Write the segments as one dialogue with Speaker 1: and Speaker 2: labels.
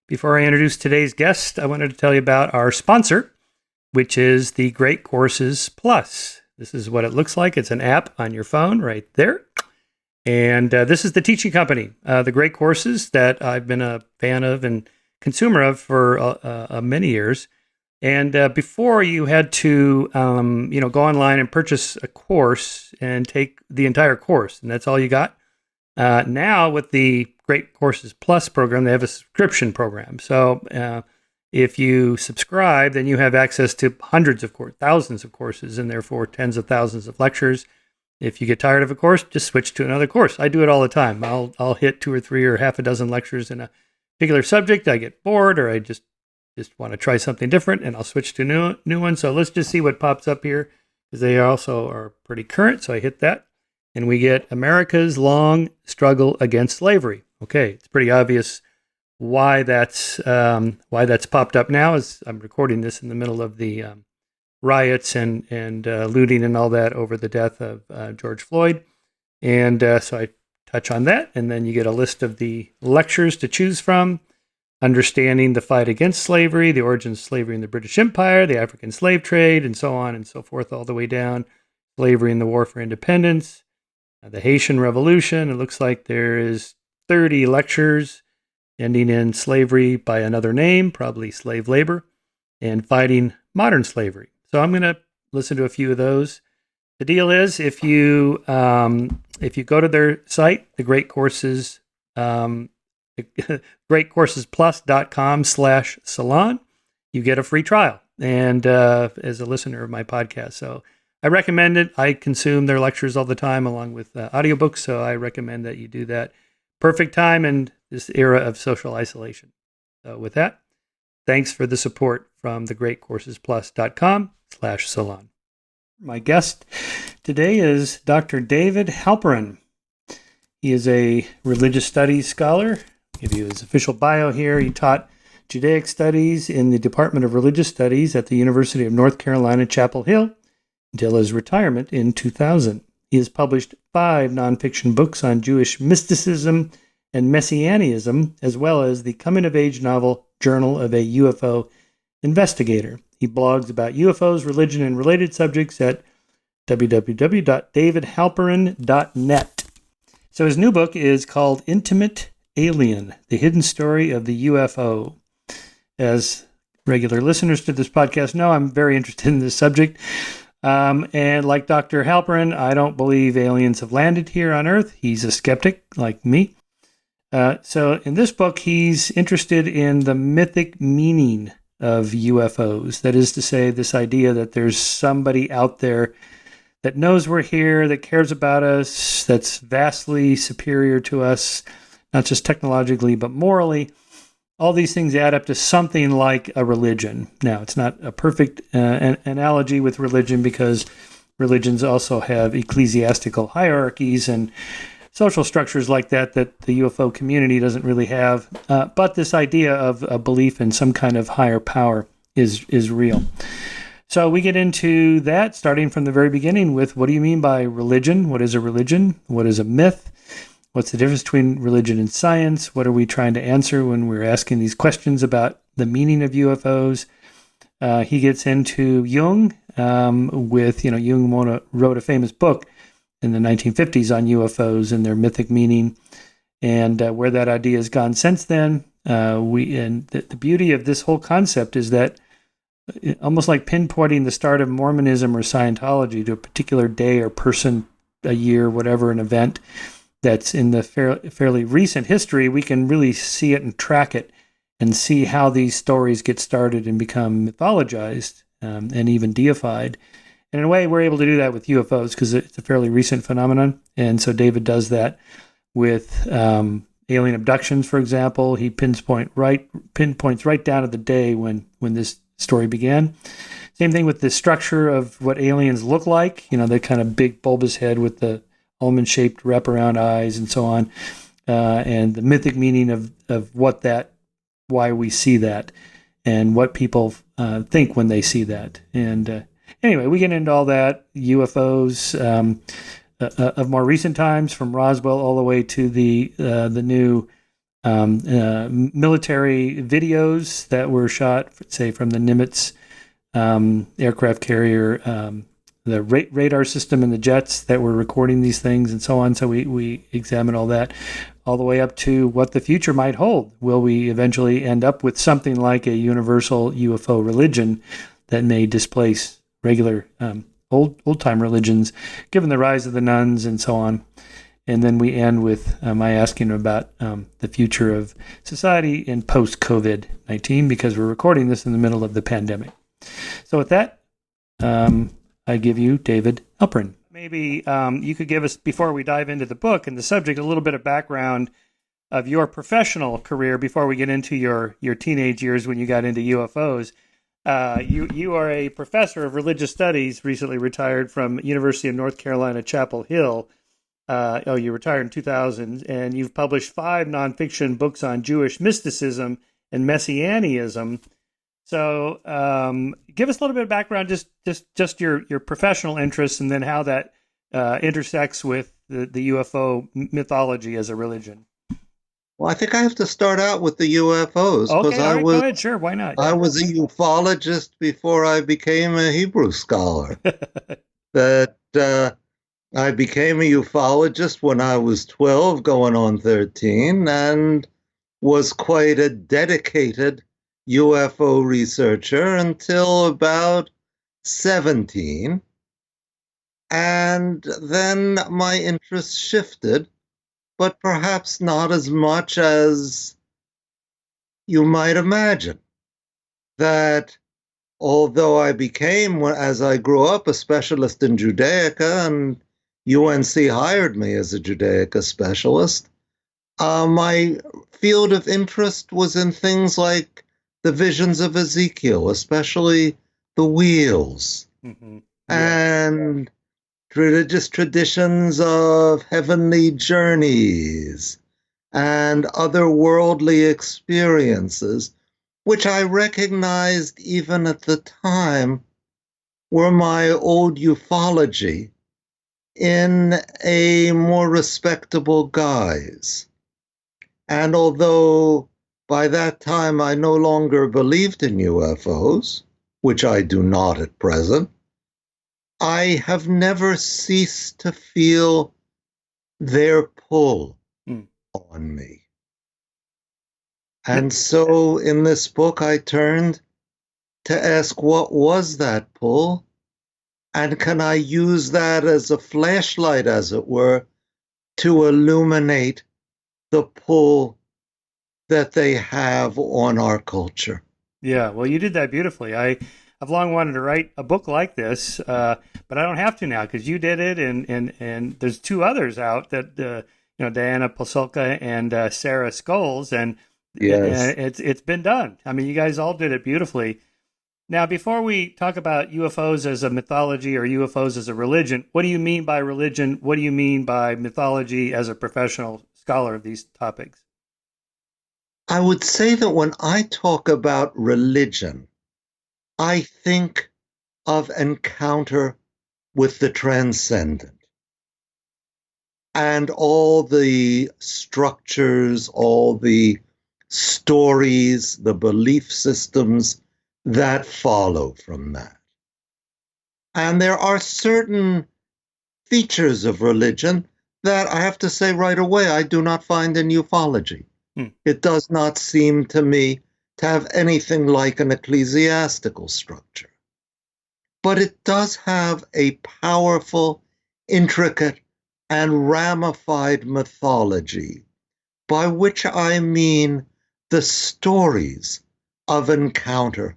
Speaker 1: Before I introduce today's guest, I wanted to tell you about our sponsor, which is the Great Courses Plus. This is what it looks like. It's an app on your phone right there. And this is the teaching company, the Great Courses, that I've been a fan of and consumer of for many years. And before, you had to go online and purchase a course and take the entire course, and that's all you got. Now, with the Great Courses Plus program, they have a subscription program. So if you subscribe, then you have access to hundreds of thousands of courses, and therefore tens of thousands of lectures. If you get tired of a course, just switch to another course. I do it all the time. I'll hit 2 or 3 or half a dozen lectures in a particular subject. I get bored, or I just want to try something different, and I'll switch to new one. So let's just see what pops up here, because they also are pretty current. So I hit that, and we get America's Long Struggle Against Slavery. Okay, it's pretty obvious why that's popped up now, as I'm recording this in the middle of the riots and looting and all that over the death of George Floyd. And so I touch on that, and then you get a list of the lectures to choose from: Understanding the Fight Against Slavery, The Origins of Slavery in the British Empire, The African Slave Trade, and so on and so forth, all the way down. Slavery and the War for Independence, the Haitian Revolution. It looks like there is 30 lectures ending in slavery by another name, probably slave labor, and fighting modern slavery. So I'm going to listen to a few of those. The deal is, if you go to their site, the Great Courses, greatcoursesplus.com/salon, you get a free trial, and as a listener of my podcast. So I recommend it. I consume their lectures all the time, along with audiobooks, so I recommend that you do that. Perfect time in this era of social isolation. So with that, thanks for the support from the greatcoursesplus.com/salon. My guest today is Dr. David Halperin. He is a religious studies scholar. I'll give you his official bio here. He taught Judaic studies in the Department of Religious Studies at the University of North Carolina, Chapel Hill, until his retirement in 2000. He has published 5 nonfiction books on Jewish mysticism and messianism, as well as the coming-of-age novel Journal of a UFO Investigator. He blogs about UFOs, religion, and related subjects at www.davidhalperin.net. So his new book is called Intimate Alien, The Hidden Story of the UFO. As regular listeners to this podcast know, I'm very interested in this subject. And like Dr. Halperin, I don't believe aliens have landed here on Earth. He's a skeptic like me. So in this book, he's interested in the mythic meaning of UFOs. That is to say, this idea that there's somebody out there that knows we're here, that cares about us, that's vastly superior to us, not just technologically, but morally. All these things add up to something like a religion. Now, it's not a perfect analogy with religion, because religions also have ecclesiastical hierarchies and social structures like that the UFO community doesn't really have. But this idea of a belief in some kind of higher power is real. So we get into that, starting from the very beginning with, what do you mean by religion? What is a religion? What is a myth? What's the difference between religion and science? What are we trying to answer when we're asking these questions about the meaning of UFOs? He gets into Jung Jung wrote a famous book in the 1950s on UFOs and their mythic meaning, and where that idea has gone since then. The beauty of this whole concept is that, almost like pinpointing the start of Mormonism or Scientology to a particular day or person, a year, whatever, an event that's in the fairly recent history, we can really see it and track it and see how these stories get started and become mythologized and even deified. And in a way, we're able to do that with UFOs because it's a fairly recent phenomenon. And so David does that with alien abductions, for example. He pinpoints right down to the day when this story began. Same thing with the structure of what aliens look like. The kind of big bulbous head with the almond-shaped wraparound eyes and so on. And the mythic meaning of why we see that, and what people think when they see that. And anyway, we get into all that, UFOs of more recent times, from Roswell all the way to the new military videos that were shot, say, from the Nimitz aircraft carrier, the radar system and the jets that were recording these things and so on. So we examine all that, all the way up to what the future might hold. Will we eventually end up with something like a universal UFO religion that may displace regular old-time religions, given the rise of the nuns and so on? And then we end with my asking about the future of society in post-COVID-19, because we're recording this in the middle of the pandemic. So with that, I give you David Halperin. Maybe you could give us, before we dive into the book and the subject, a little bit of background of your professional career before we get into your teenage years when you got into UFOs. You are a professor of religious studies, recently retired from University of North Carolina, Chapel Hill. You retired in 2000, and you've published 5 nonfiction books on Jewish mysticism and messianism. So give us a little bit of background, just your professional interests, and then how that intersects with the UFO mythology as a religion.
Speaker 2: Well, I think I have to start out with the UFOs because
Speaker 1: Okay, all right, go ahead. Sure, why not?
Speaker 2: I was a ufologist before I became a Hebrew scholar. That I became a ufologist when I was 12, going on 13, and was quite a dedicated UFO researcher until about 17. And then my interest shifted, but perhaps not as much as you might imagine. That although I became, as I grew up, a specialist in Judaica, and UNC hired me as a Judaica specialist, my field of interest was in things like the visions of Ezekiel, especially the wheels, and religious traditions of heavenly journeys and otherworldly experiences, which I recognized even at the time were my old ufology in a more respectable guise. And although by that time I no longer believed in UFOs, which I do not at present, I have never ceased to feel their pull on me. And so in this book, I turned to ask, what was that pull? And can I use that as a flashlight, as it were, to illuminate the pull that they have on our culture?
Speaker 1: Yeah, well, you did that beautifully. I've long wanted to write a book like this, but I don't have to now because you did it, and there's 2 others out that Diana Pasulka and Sarah Scholes, and
Speaker 2: Yes.
Speaker 1: it's been done. I mean, you guys all did it beautifully. Now, before we talk about UFOs as a mythology or UFOs as a religion, what do you mean by religion? What do you mean by mythology as a professional scholar of these topics?
Speaker 2: I would say that when I talk about religion, I think of encounter with the transcendent and all the structures, all the stories, the belief systems that follow from that. And there are certain features of religion that I have to say right away I do not find in ufology. It does not seem to me to have anything like an ecclesiastical structure. But it does have a powerful, intricate, and ramified mythology, by which I mean the stories of encounter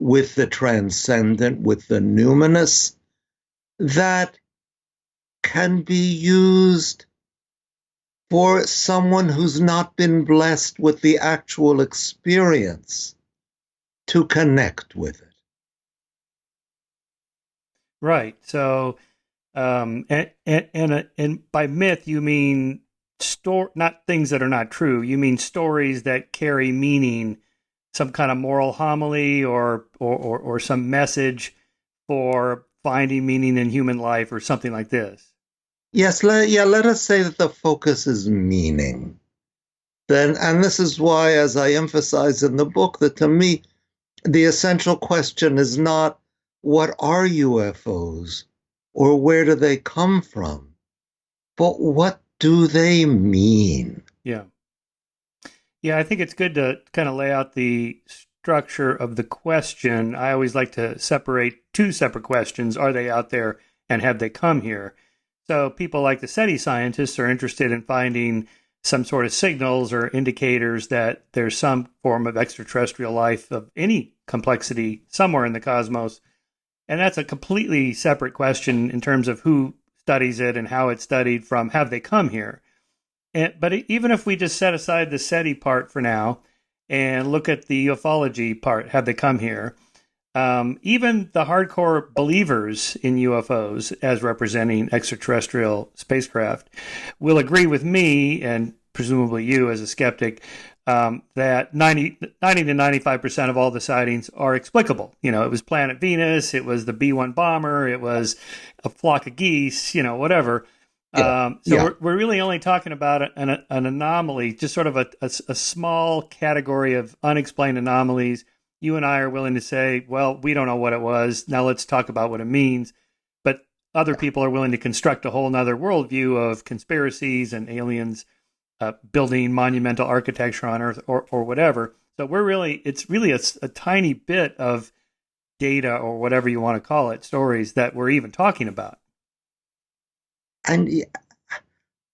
Speaker 2: with the transcendent, with the numinous, that can be used for someone who's not been blessed with the actual experience to connect with it.
Speaker 1: Right. So, and by myth you mean not things that are not true. You mean stories that carry meaning, some kind of moral homily or some message for finding meaning in human life or something like this.
Speaker 2: Yes, let us say that the focus is meaning. then, and this is why, as I emphasize in the book, that to me, the essential question is not what are UFOs or where do they come from, but what do they mean?
Speaker 1: Yeah. Yeah, I think it's good to kind of lay out the structure of the question. I always like to separate two separate questions. Are they out there and have they come here? So people like the SETI scientists are interested in finding some sort of signals or indicators that there's some form of extraterrestrial life of any complexity somewhere in the cosmos. And that's a completely separate question in terms of who studies it and how it's studied from have they come here. But even if we just set aside the SETI part for now and look at the ufology part, have they come here? Even the hardcore believers in UFOs as representing extraterrestrial spacecraft will agree with me, and presumably you as a skeptic, that 90 to 95% of all the sightings are explicable. You know, it was Planet Venus, it was the B-1 bomber, it was a flock of geese, you know, whatever. We're really only talking about an anomaly, just sort of a small category of unexplained anomalies. You and I are willing to say, well, we don't know what it was. Now let's talk about what it means. But other people are willing to construct a whole nother worldview of conspiracies and aliens building monumental architecture on Earth or whatever. So it's really a tiny bit of data or whatever you want to call it, stories that we're even talking about.
Speaker 2: And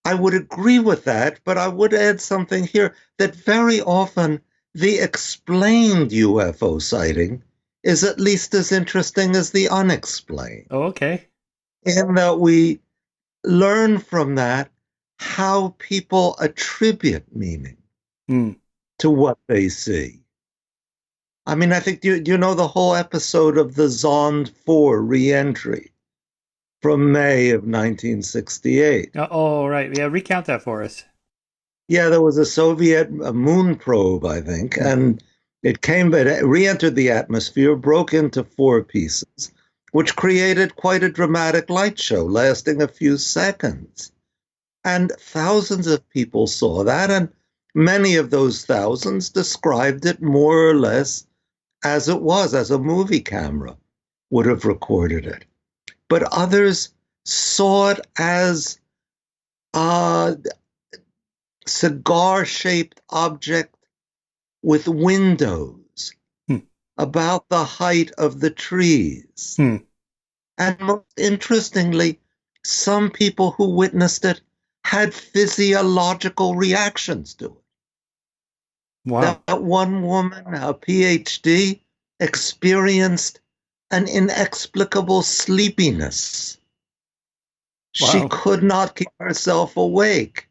Speaker 2: I would agree with that, but I would add something here that very often the explained UFO sighting is at least as interesting as the unexplained.
Speaker 1: Oh, okay.
Speaker 2: In that we learn from that how people attribute meaning to what they see. I mean, I think, do you know the whole episode of the Zond 4 re-entry from May of 1968?
Speaker 1: Oh, right. Yeah, recount that for us.
Speaker 2: Yeah, there was a Soviet moon probe, I think, and it re-entered the atmosphere, broke into 4 pieces, which created quite a dramatic light show lasting a few seconds. And thousands of people saw that, and many of those thousands described it more or less as it was, as a movie camera would have recorded it. But others saw it as a cigar-shaped object with windows about the height of the trees. And most interestingly, some people who witnessed it had physiological reactions to it.
Speaker 1: Wow.
Speaker 2: That one woman, a PhD, experienced an inexplicable sleepiness.
Speaker 1: Wow.
Speaker 2: She could not keep herself awake.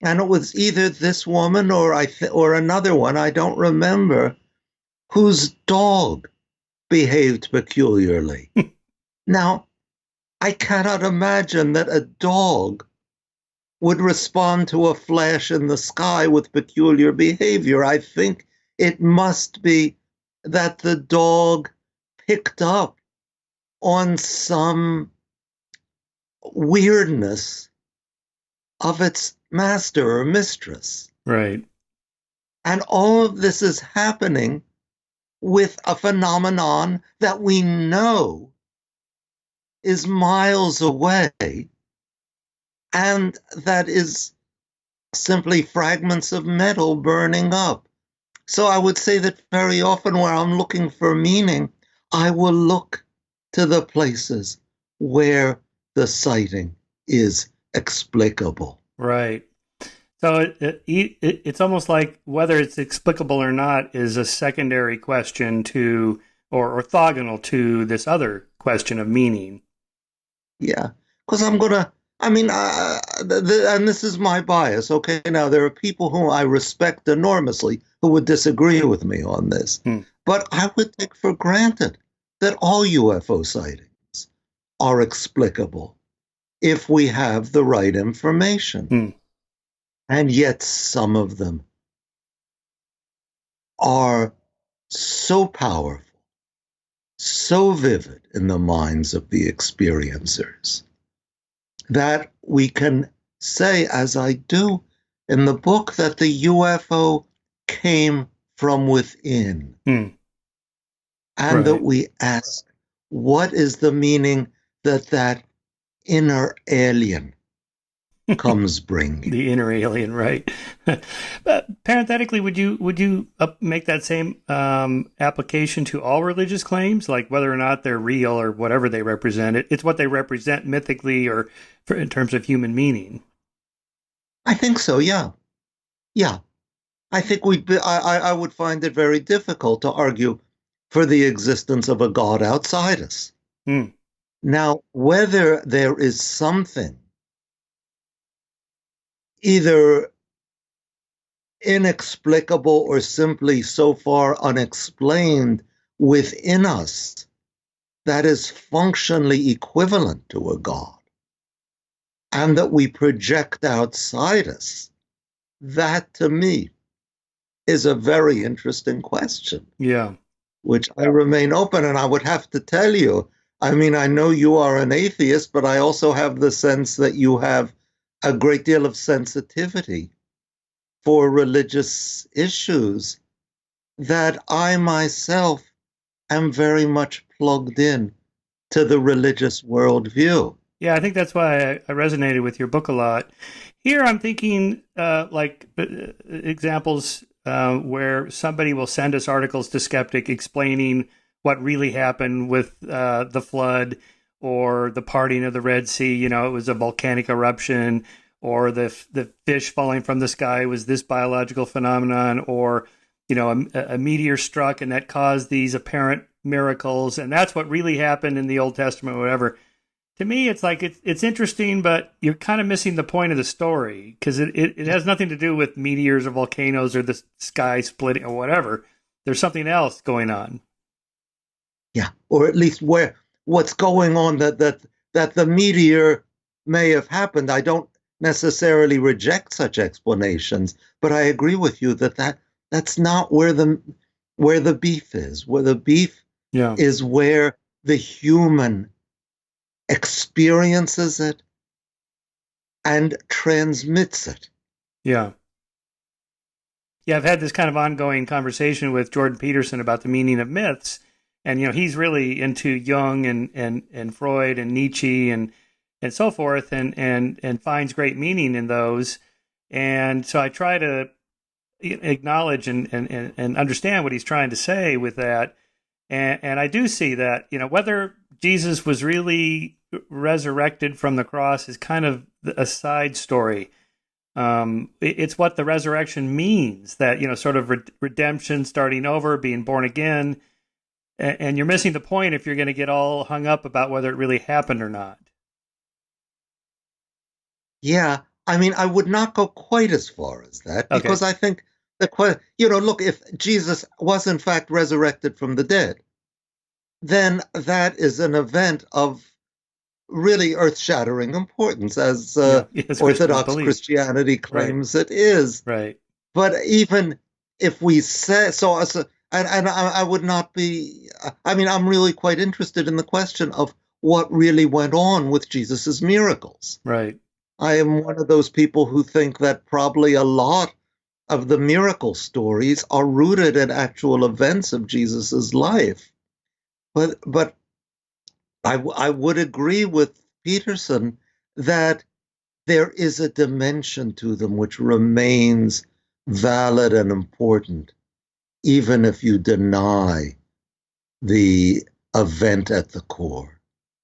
Speaker 2: And it was either this woman or another one, I don't remember, whose dog behaved peculiarly. Now, I cannot imagine that a dog would respond to a flash in the sky with peculiar behavior. I think it must be that the dog picked up on some weirdness of its master or mistress.
Speaker 1: Right.
Speaker 2: And all of this is happening with a phenomenon that we know is miles away and that is simply fragments of metal burning up. So I would say that very often where I'm looking for meaning, I will look to the places where the sighting is explicable.
Speaker 1: Right. So it's almost like whether it's explicable or not is a secondary question to, or orthogonal to this other question of meaning.
Speaker 2: Yeah, because and this is my bias. Okay, now there are people whom I respect enormously who would disagree with me on this. But I would take for granted that all UFO sightings are explicable if we have the right information. And yet some of them are so powerful, so vivid in the minds of the experiencers that we can say, as I do, in the book that the UFO came from within,
Speaker 1: Hmm.
Speaker 2: and that
Speaker 1: Right.
Speaker 2: we ask, what is the meaning that that inner alien comes bringing?
Speaker 1: The inner alien, right? But parenthetically, would you make that same application to all religious claims, like whether or not they're real or whatever they represent? It's what they represent mythically or in terms of human meaning.
Speaker 2: I think so, yeah. Yeah. I think I would find it very difficult to argue for the existence of a God outside us.
Speaker 1: Hmm.
Speaker 2: Now, whether there is something either inexplicable or simply so far unexplained within us that is functionally equivalent to a God and that we project outside us, that to me is a very interesting question,
Speaker 1: Yeah.
Speaker 2: which I remain open. And I would have to tell you, I mean, I know you are an atheist, but I also have the sense that you have a great deal of sensitivity for religious issues that I myself am very much plugged in to the religious worldview.
Speaker 1: Yeah, I think that's why I resonated with your book a lot. Here, I'm thinking examples where somebody will send us articles to Skeptic explaining what really happened with the flood or the parting of the Red Sea. You know, it was a volcanic eruption, or the fish falling from the sky was this biological phenomenon, or you know, a meteor struck and that caused these apparent miracles, and that's what really happened in the Old Testament, or whatever. To me, it's like it's interesting, but you're kind of missing the point of the story because it has nothing to do with meteors or volcanoes or the sky splitting or whatever. There's something else going on.
Speaker 2: Yeah, or at least what's going on that the meteor may have happened. I don't necessarily reject such explanations, but I agree with you that's not where the beef is. Where the beef
Speaker 1: Yeah,
Speaker 2: is where the human experiences it and transmits it.
Speaker 1: yeah, yeah. I've had this kind of ongoing conversation with Jordan Peterson about the meaning of myths, and you know he's really into Jung and Freud and Nietzsche and so forth, and finds great meaning in those. And so I try to acknowledge and understand what he's trying to say with that. And I do see that, you know, whether Jesus was really resurrected from the cross is kind of a side story. It's what the resurrection means, that, you know, sort of redemption, starting over, being born again. And you're missing the point if you're going to get all hung up about whether it really happened or not.
Speaker 2: Yeah, I mean, I would not go quite as far as that
Speaker 1: Okay.
Speaker 2: because I think look, if Jesus was in fact resurrected from the dead, then that is an event of really earth-shattering importance, as
Speaker 1: Yeah. Yes, Christians
Speaker 2: Orthodox
Speaker 1: believe.
Speaker 2: Christianity
Speaker 1: Right.
Speaker 2: claims it is.
Speaker 1: Right.
Speaker 2: But even if we say so, and I would not be. I mean, I'm really quite interested in the question of what really went on with Jesus's miracles.
Speaker 1: Right.
Speaker 2: I am one of those people who think that probably a lot of the miracle stories are rooted in actual events of Jesus's life. But I would agree with Peterson that there is a dimension to them which remains valid and important, even if you deny the event at the core.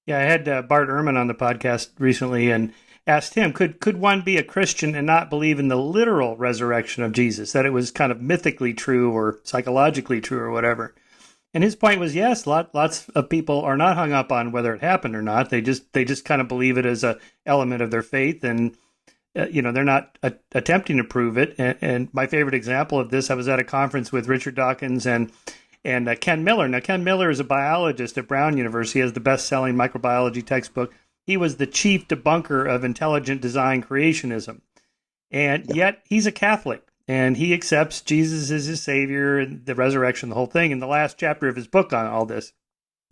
Speaker 1: Yeah, I had Bart Ehrman on the podcast recently and asked him, could one be a Christian and not believe in the literal resurrection of Jesus, that it was kind of mythically true or psychologically true or whatever? And his point was, yes, lots of people are not hung up on whether it happened or not. They just kind of believe it as a element of their faith, and you know, they're not attempting to prove it. And my favorite example of this, I was at a conference with Richard Dawkins and Ken Miller. Now, Ken Miller is a biologist at Brown University. He has the best-selling microbiology textbook. He was the chief debunker of intelligent design creationism. And
Speaker 2: Yeah.
Speaker 1: yet he's a Catholic, and he accepts Jesus as his savior and the resurrection, the whole thing, in the last chapter of his book on all this.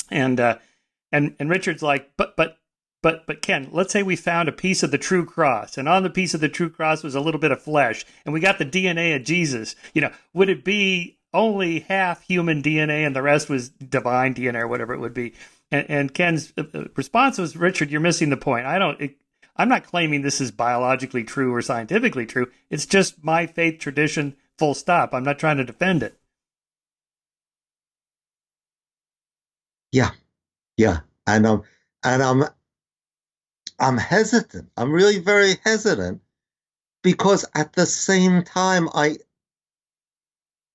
Speaker 1: And Richard's like, but But Ken, let's say we found a piece of the true cross, and on the piece of the true cross was a little bit of flesh, and we got the DNA of Jesus. Would it be only half human DNA and the rest was divine DNA or whatever it would be? And Ken's response was, Richard, you're missing the point. I'm not claiming this is biologically true or scientifically true. It's just my faith tradition, full stop. I'm not trying to defend it.
Speaker 2: Yeah, yeah, and I'm hesitant. I'm really very hesitant because at the same time I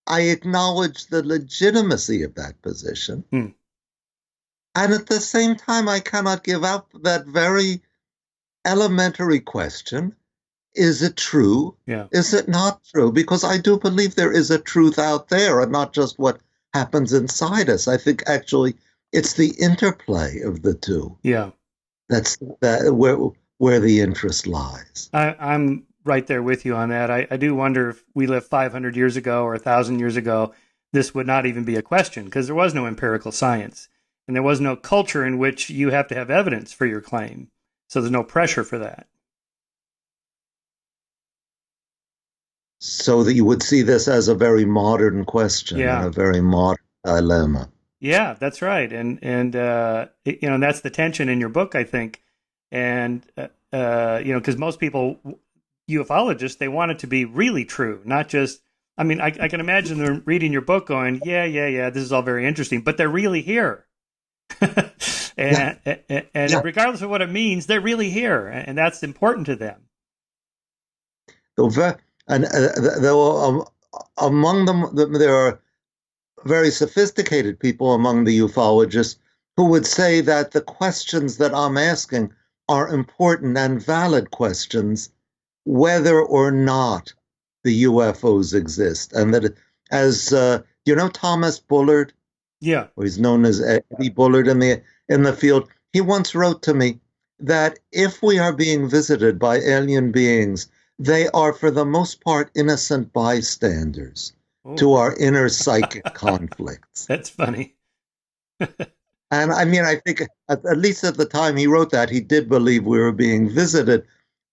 Speaker 2: acknowledge the legitimacy of that position. And at the same time, I cannot give up that very elementary question, is it true?
Speaker 1: Yeah.
Speaker 2: Is it not true? Because I do believe there is a truth out there and not just what happens inside us. I think actually it's the interplay of the two.
Speaker 1: Yeah.
Speaker 2: That's where the interest lies.
Speaker 1: I'm right there with you on that. I do wonder if we lived 500 years ago or 1,000 years ago, this would not even be a question because there was no empirical science and there was no culture in which you have to have evidence for your claim. So there's no pressure for that.
Speaker 2: So that you would see this as a very modern question and a very modern dilemma.
Speaker 1: Yeah, that's right. And that's the tension in your book, I think. And, because most people, UFOlogists, they want it to be really true, not just, I can imagine them reading your book going, yeah, this is all very interesting, but they're really here. And regardless of what it means, they're really here. And that's important to them.
Speaker 2: And among them, there are very sophisticated people among the ufologists who would say that the questions that I'm asking are important and valid questions, whether or not the UFOs exist. And that, as you know, Thomas Bullard, or he's known as Eddie Bullard in the field, he once wrote to me that if we are being visited by alien beings, they are for the most part innocent bystanders to our inner psychic conflicts.
Speaker 1: That's funny.
Speaker 2: And I think at least at the time he wrote that, he did believe we were being visited,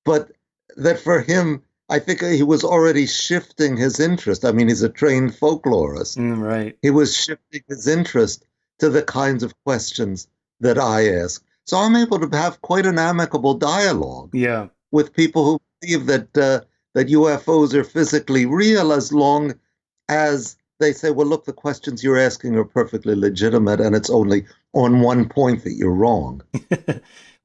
Speaker 2: but that for him, I think he was already shifting his interest. He's a trained folklorist.
Speaker 1: Right.
Speaker 2: He was shifting his interest to the kinds of questions that I ask. So I'm able to have quite an amicable dialogue with people who believe that UFOs are physically real, as long as they say, well, look, the questions you're asking are perfectly legitimate, and it's only on one point that you're wrong.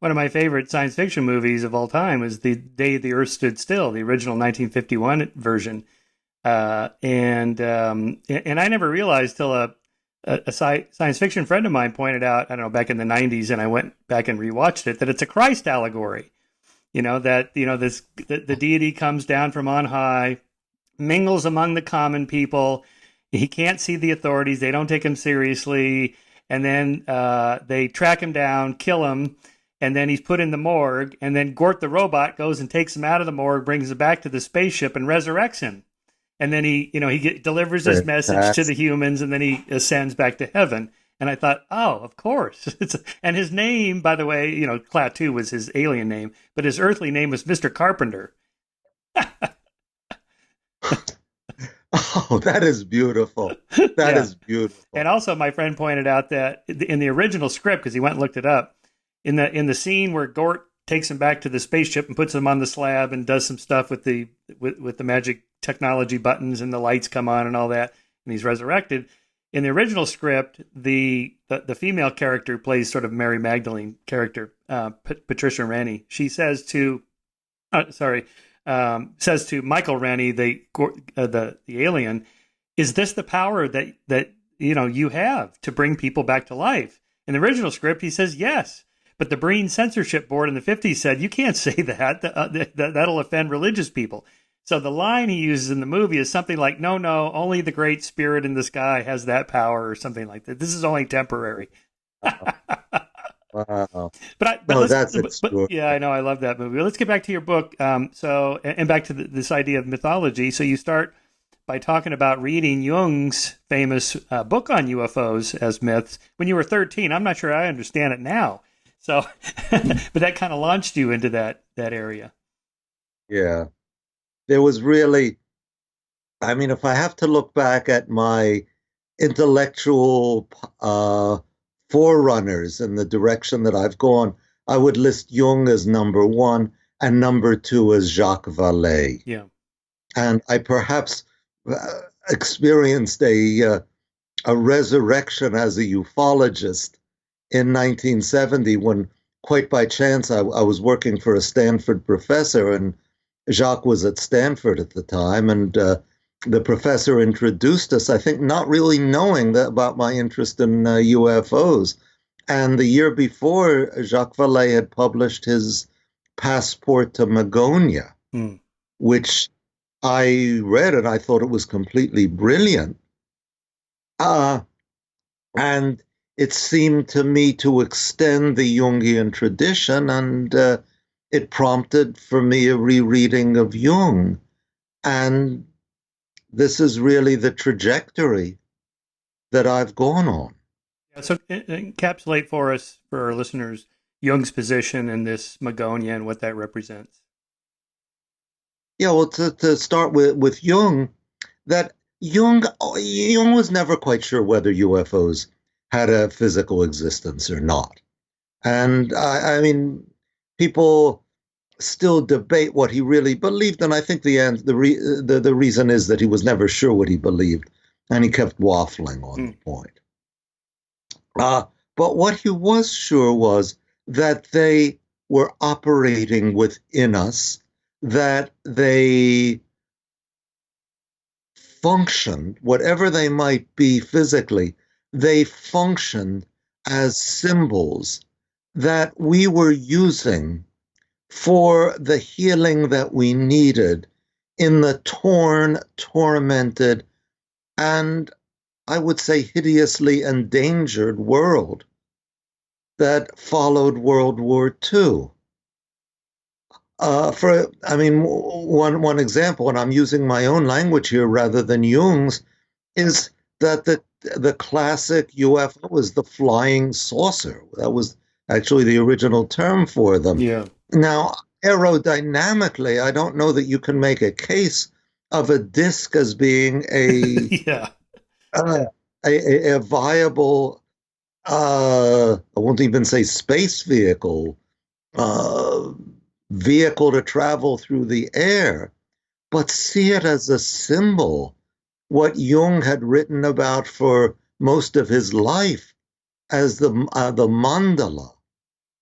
Speaker 1: One of my favorite science fiction movies of all time is The Day the Earth Stood Still, the original 1951 version. And I never realized till a science fiction friend of mine pointed out, I don't know, back in the 90s, and I went back and rewatched it, that it's a Christ allegory. The deity comes down from on high, mingles among the common people. He can't see the authorities. They don't take him seriously. And then they track him down, kill him. And then he's put in the morgue. And then Gort the robot goes and takes him out of the morgue, brings him back to the spaceship and resurrects him. And then he delivers his message to the humans, and then he ascends back to heaven. And I thought, oh, of course. And his name, by the way, Klaatu was his alien name, but his earthly name was Mr. Carpenter.
Speaker 2: Oh, that is beautiful. That is beautiful.
Speaker 1: And also, my friend pointed out that in the original script, because he went and looked it up, in the scene where Gort takes him back to the spaceship and puts him on the slab and does some stuff with the magic technology buttons and the lights come on and all that, and he's resurrected. In the original script, the female character plays sort of Mary Magdalene character, Patricia Rennie. She says to Michael Rennie, the alien, "Is this the power that you have to bring people back to life?" In the original script, he says yes, but the Breen censorship board in the 50s said you can't say that. That'll offend religious people. So the line he uses in the movie is something like, "No, only the great spirit in the sky has that power," or something like that. This is only temporary.
Speaker 2: Wow.
Speaker 1: But yeah, I know. I love that movie. Well, let's get back to your book. And back to this idea of mythology. So you start by talking about reading Jung's famous book on UFOs as myths when you were 13. I'm not sure I understand it now. So, but that kind of launched you into that area.
Speaker 2: Yeah. There was really, I mean, if I have to look back at my intellectual forerunners in the direction that I've gone, I would list Jung as number one and number two as Jacques Vallée.
Speaker 1: Yeah.
Speaker 2: And I perhaps experienced a resurrection as a ufologist in 1970 when, quite by chance, I was working for a Stanford professor, and Jacques was at Stanford at the time, and the professor introduced us, I think not really knowing about my interest in UFOs. And the year before, Jacques Vallée had published his Passport to Magonia, which I read, and I thought it was completely brilliant. And it seemed to me to extend the Jungian tradition, and it prompted for me a rereading of Jung. And this is really the trajectory that I've gone on.
Speaker 1: Yeah, so encapsulate for us, for our listeners, Jung's position in this Magonia and what that represents.
Speaker 2: Yeah, well, to start with Jung, that Jung was never quite sure whether UFOs had a physical existence or not. And I mean, people still debate what he really believed, and I think the reason is that he was never sure what he believed, and he kept waffling on the point. But what he was sure was that they were operating within us, that they functioned, whatever they might be physically, they functioned as symbols that we were using for the healing that we needed in the torn, tormented, and I would say hideously endangered world that followed World War II. One example, and I'm using my own language here rather than Jung's, is that the classic UFO is the flying saucer. That was actually the original term for them.
Speaker 1: Yeah.
Speaker 2: Now, aerodynamically, I don't know that you can make a case of a disc as being a viable, I won't even say space vehicle, vehicle to travel through the air, but see it as a symbol. What Jung had written about for most of his life as the mandala,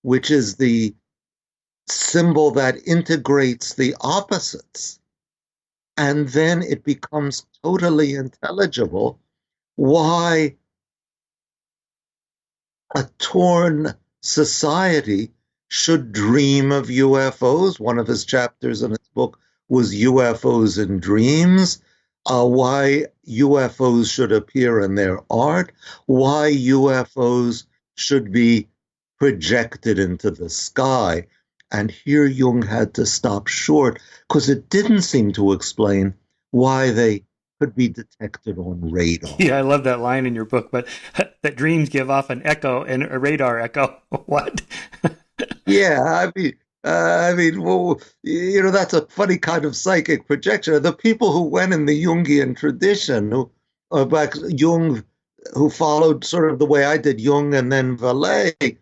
Speaker 2: which is the symbol that integrates the opposites. And then it becomes totally intelligible why a torn society should dream of UFOs. One of his chapters in his book was UFOs in Dreams. Why UFOs should appear in their art, why UFOs should be projected into the sky. And here Jung had to stop short because it didn't seem to explain why they could be detected on radar.
Speaker 1: Yeah, I love that line in your book, but that dreams give off an echo and a radar echo. What?
Speaker 2: Yeah, well, that's a funny kind of psychic projection. The people who went in the Jungian tradition, Jung, who followed sort of the way I did, Jung and then Vallee,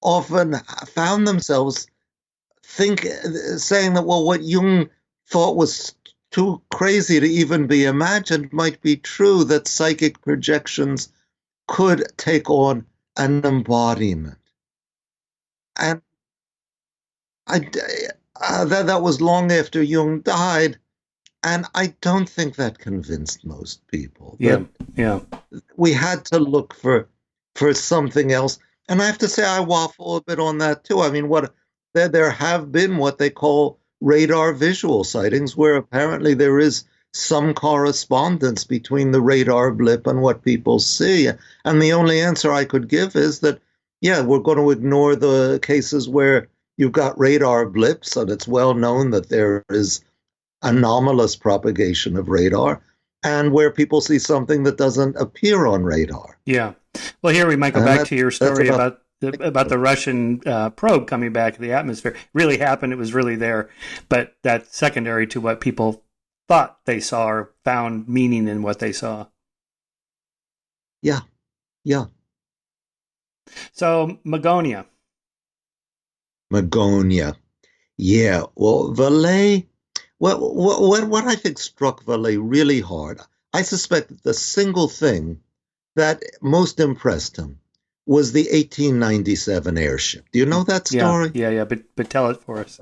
Speaker 2: often found themselves saying that, well, what Jung thought was too crazy to even be imagined might be true, that psychic projections could take on an embodiment. And that was long after Jung died, and I don't think that convinced most people.
Speaker 1: Yeah.
Speaker 2: We had to look for something else, and I have to say I waffle a bit on that too. I mean, there have been what they call radar visual sightings, where apparently there is some correspondence between the radar blip and what people see, and the only answer I could give is that, yeah, we're going to ignore the cases where you've got radar blips, and it's well known that there is anomalous propagation of radar, and where people see something that doesn't appear on radar.
Speaker 1: Yeah. Well, here we might go back to your story about about the Russian probe coming back to the atmosphere. It really happened. It was really there. But that's secondary to what people thought they saw or found meaning in what they saw.
Speaker 2: Yeah, yeah.
Speaker 1: So, Magonia.
Speaker 2: Magonia. Yeah, well, Vallee, what I think struck Vallee really hard, I suspect that the single thing that most impressed him was the 1897 airship. Do you know that story?
Speaker 1: Yeah. But tell it for us.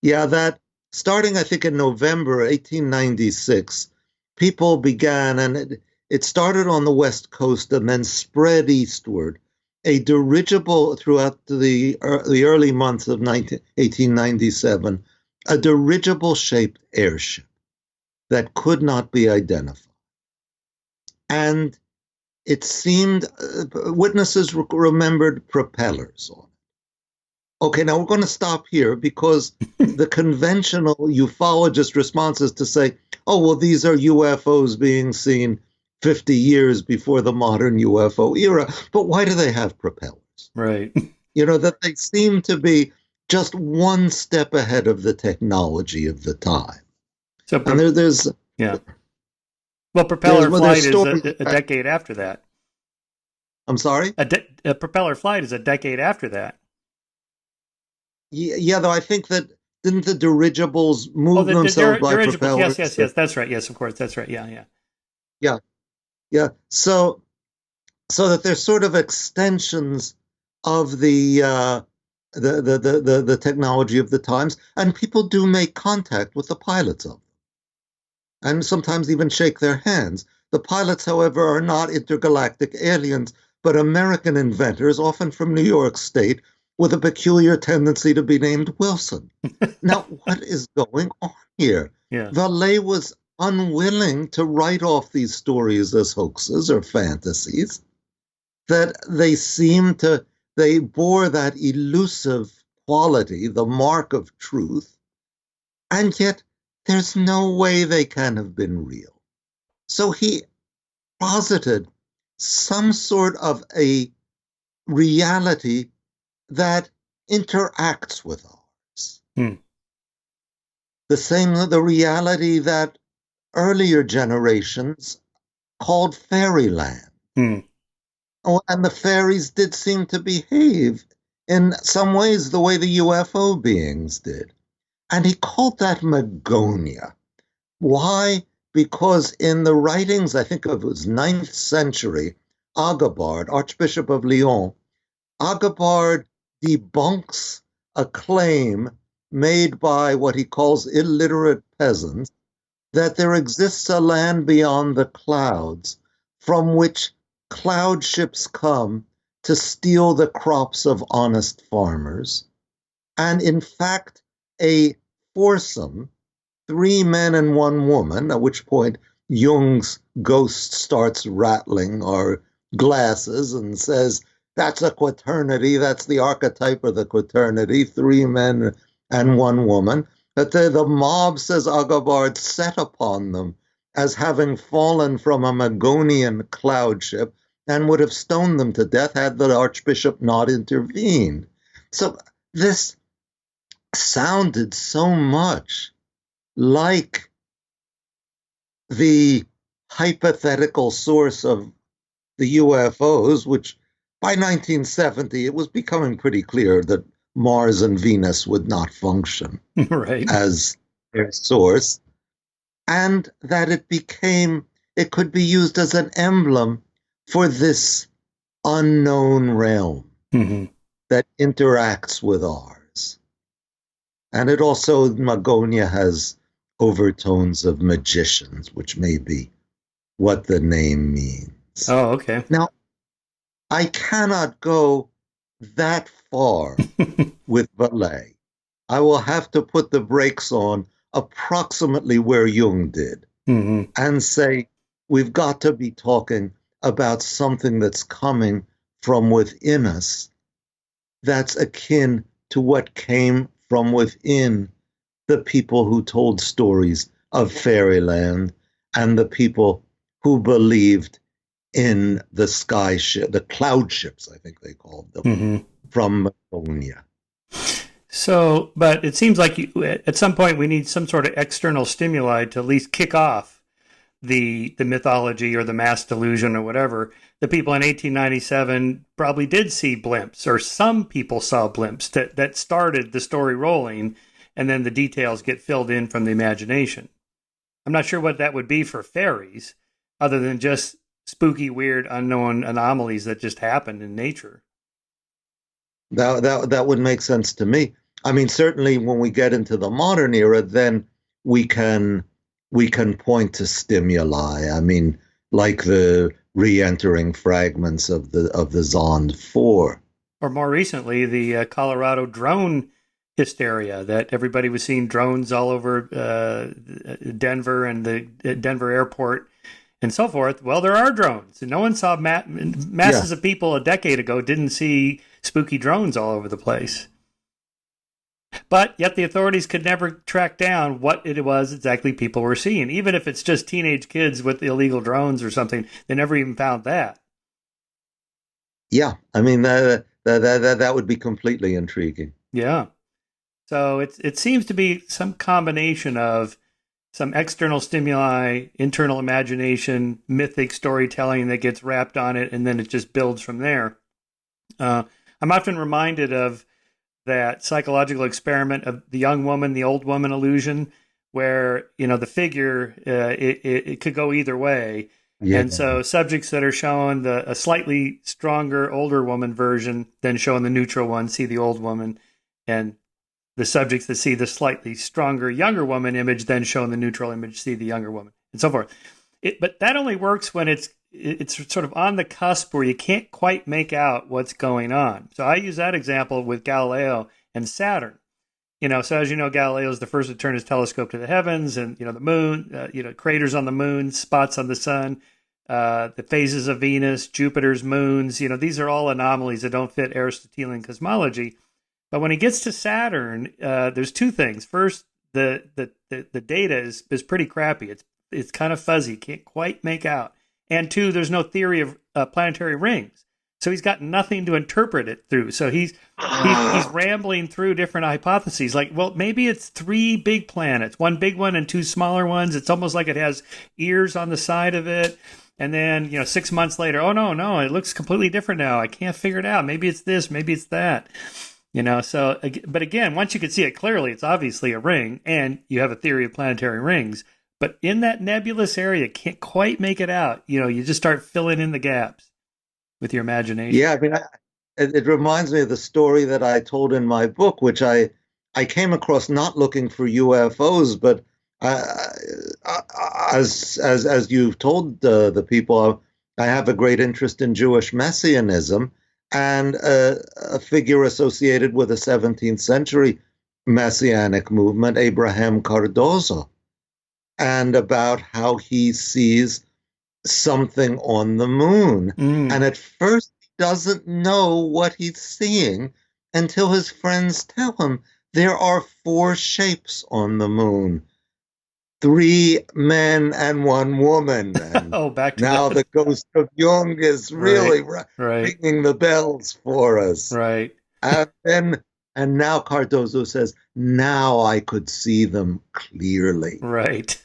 Speaker 2: Yeah, that starting, I think, in November 1896, people began, and it started on the West Coast and then spread eastward. A dirigible throughout the early months of 1897, a dirigible-shaped airship that could not be identified. And it seemed witnesses remembered propellers on it. Okay, now we're going to stop here because the conventional ufologist response is to say, oh, well, these are UFOs being seen 50 years before the modern UFO era. But why do they have propellers?
Speaker 1: Right.
Speaker 2: You know, that they seem to be just one step ahead of the technology of the time.
Speaker 1: So,
Speaker 2: and there's...
Speaker 1: Yeah. Well, propeller flight is a decade after that.
Speaker 2: I'm sorry?
Speaker 1: A propeller flight is a decade after that.
Speaker 2: Yeah, though I think that didn't the dirigibles move themselves by propellers?
Speaker 1: Yes. That's right. Yes, of course. That's right.
Speaker 2: Yeah. So that they're sort of extensions of the technology of the times, and people do make contact with the pilots of them, and sometimes even shake their hands. The pilots, however, are not intergalactic aliens, but American inventors, often from New York State, with a peculiar tendency to be named Wilson. Now, what is going on here?
Speaker 1: Yeah.
Speaker 2: Vallee was unwilling to write off these stories as hoaxes or fantasies, that they bore that elusive quality, the mark of truth, and yet there's no way they can have been real. So he posited some sort of a reality that interacts with ours. The reality that earlier generations called fairyland. Oh, and the fairies did seem to behave in some ways the way the UFO beings did. And he called that Magonia. Why? Because in the writings, I think of his 9th century, Agobard, Archbishop of Lyon, Agobard debunks a claim made by what he calls illiterate peasants that there exists a land beyond the clouds from which cloud ships come to steal the crops of honest farmers. And in fact, a foursome, 3 men and 1 woman, at which point Jung's ghost starts rattling our glasses and says, that's a quaternity, that's the archetype of the quaternity, 3 men and 1 woman. But the mob, says Agobard, set upon them as having fallen from a Magonian cloud ship and would have stoned them to death had the archbishop not intervened. So this sounded so much like the hypothetical source of the UFOs, which by 1970, it was becoming pretty clear that Mars and Venus would not function as their source, and that it could be used as an emblem for this unknown realm that interacts with ours. And it also, Magonia has overtones of magicians, which may be what the name means.
Speaker 1: Oh, okay.
Speaker 2: Now, I cannot go that far with Vallee. I will have to put the brakes on approximately where Jung did and say, we've got to be talking about something that's coming from within us that's akin to what came from within the people who told stories of fairyland and the people who believed in the sky ship, the cloud ships, I think they called them,
Speaker 1: Mm-hmm.
Speaker 2: from Magonia.
Speaker 1: So, but it seems like at some point we need some sort of external stimuli to at least kick off the mythology or the mass delusion or whatever. The people in 1897 probably did see blimps, or some people saw blimps that started the story rolling, and then the details get filled in from the imagination. I'm not sure what that would be for fairies, other than just spooky, weird, unknown anomalies that just happened in nature.
Speaker 2: That would make sense to me. I mean, certainly when we get into the modern era, then we can we can point to stimuli. I mean, like the re-entering fragments of the Zond 4.
Speaker 1: Or more recently, the Colorado drone hysteria that everybody was seeing drones all over Denver and the Denver airport and so forth. Well, there are drones. And no one saw masses of people a decade ago didn't see spooky drones all over the place. But yet the authorities could never track down what it was exactly people were seeing. Even if it's just teenage kids with illegal drones or something, they never even found that.
Speaker 2: Yeah, I mean, that would be completely intriguing.
Speaker 1: Yeah. So it seems to be some combination of some external stimuli, internal imagination, mythic storytelling that gets wrapped on it, and then it just builds from there. I'm often reminded of that psychological experiment of the young woman, the old woman illusion, where, you know, the figure, it could go either way. Yeah. And so subjects that are shown a slightly stronger older woman version than showing the neutral one see the old woman, and the subjects that see the slightly stronger younger woman image then showing the neutral image see the younger woman, and so forth. But that only works when it's sort of on the cusp where you can't quite make out what's going on. So I use that example with Galileo and Saturn. You know, so as you know, Galileo is the first to turn his telescope to the heavens, and, you know, the moon, craters on the moon, spots on the sun, the phases of Venus, Jupiter's moons. You know, these are all anomalies that don't fit Aristotelian cosmology. But when he gets to Saturn, there's two things. First, the data is pretty crappy. It's kind of fuzzy, can't quite make out. And two, there's no theory of planetary rings. So he's got nothing to interpret it through. So he's rambling through different hypotheses. Like, well, maybe it's 3 big planets, 1 big one and 2 smaller ones. It's almost like it has ears on the side of it. And then, 6 months later, oh, no, it looks completely different now. I can't figure it out. Maybe it's this, maybe it's that. So, but again, once you can see it clearly, it's obviously a ring, and you have a theory of planetary rings. But in that nebulous area, can't quite make it out. You just start filling in the gaps with your imagination.
Speaker 2: Yeah, I mean, it reminds me of the story that I told in my book, which I came across not looking for UFOs, but as you've told the people, I have a great interest in Jewish messianism, and a figure associated with the 17th century messianic movement, Abraham Cardozo, and about how he sees something on the moon. And at first he doesn't know what he's seeing until his friends tell him there are 4 shapes on the moon. 3 men and 1 woman. And
Speaker 1: back to
Speaker 2: now the ghost of Jung is really ringing the bells for us.
Speaker 1: Right.
Speaker 2: And now Cardozo says, now I could see them clearly.
Speaker 1: Right.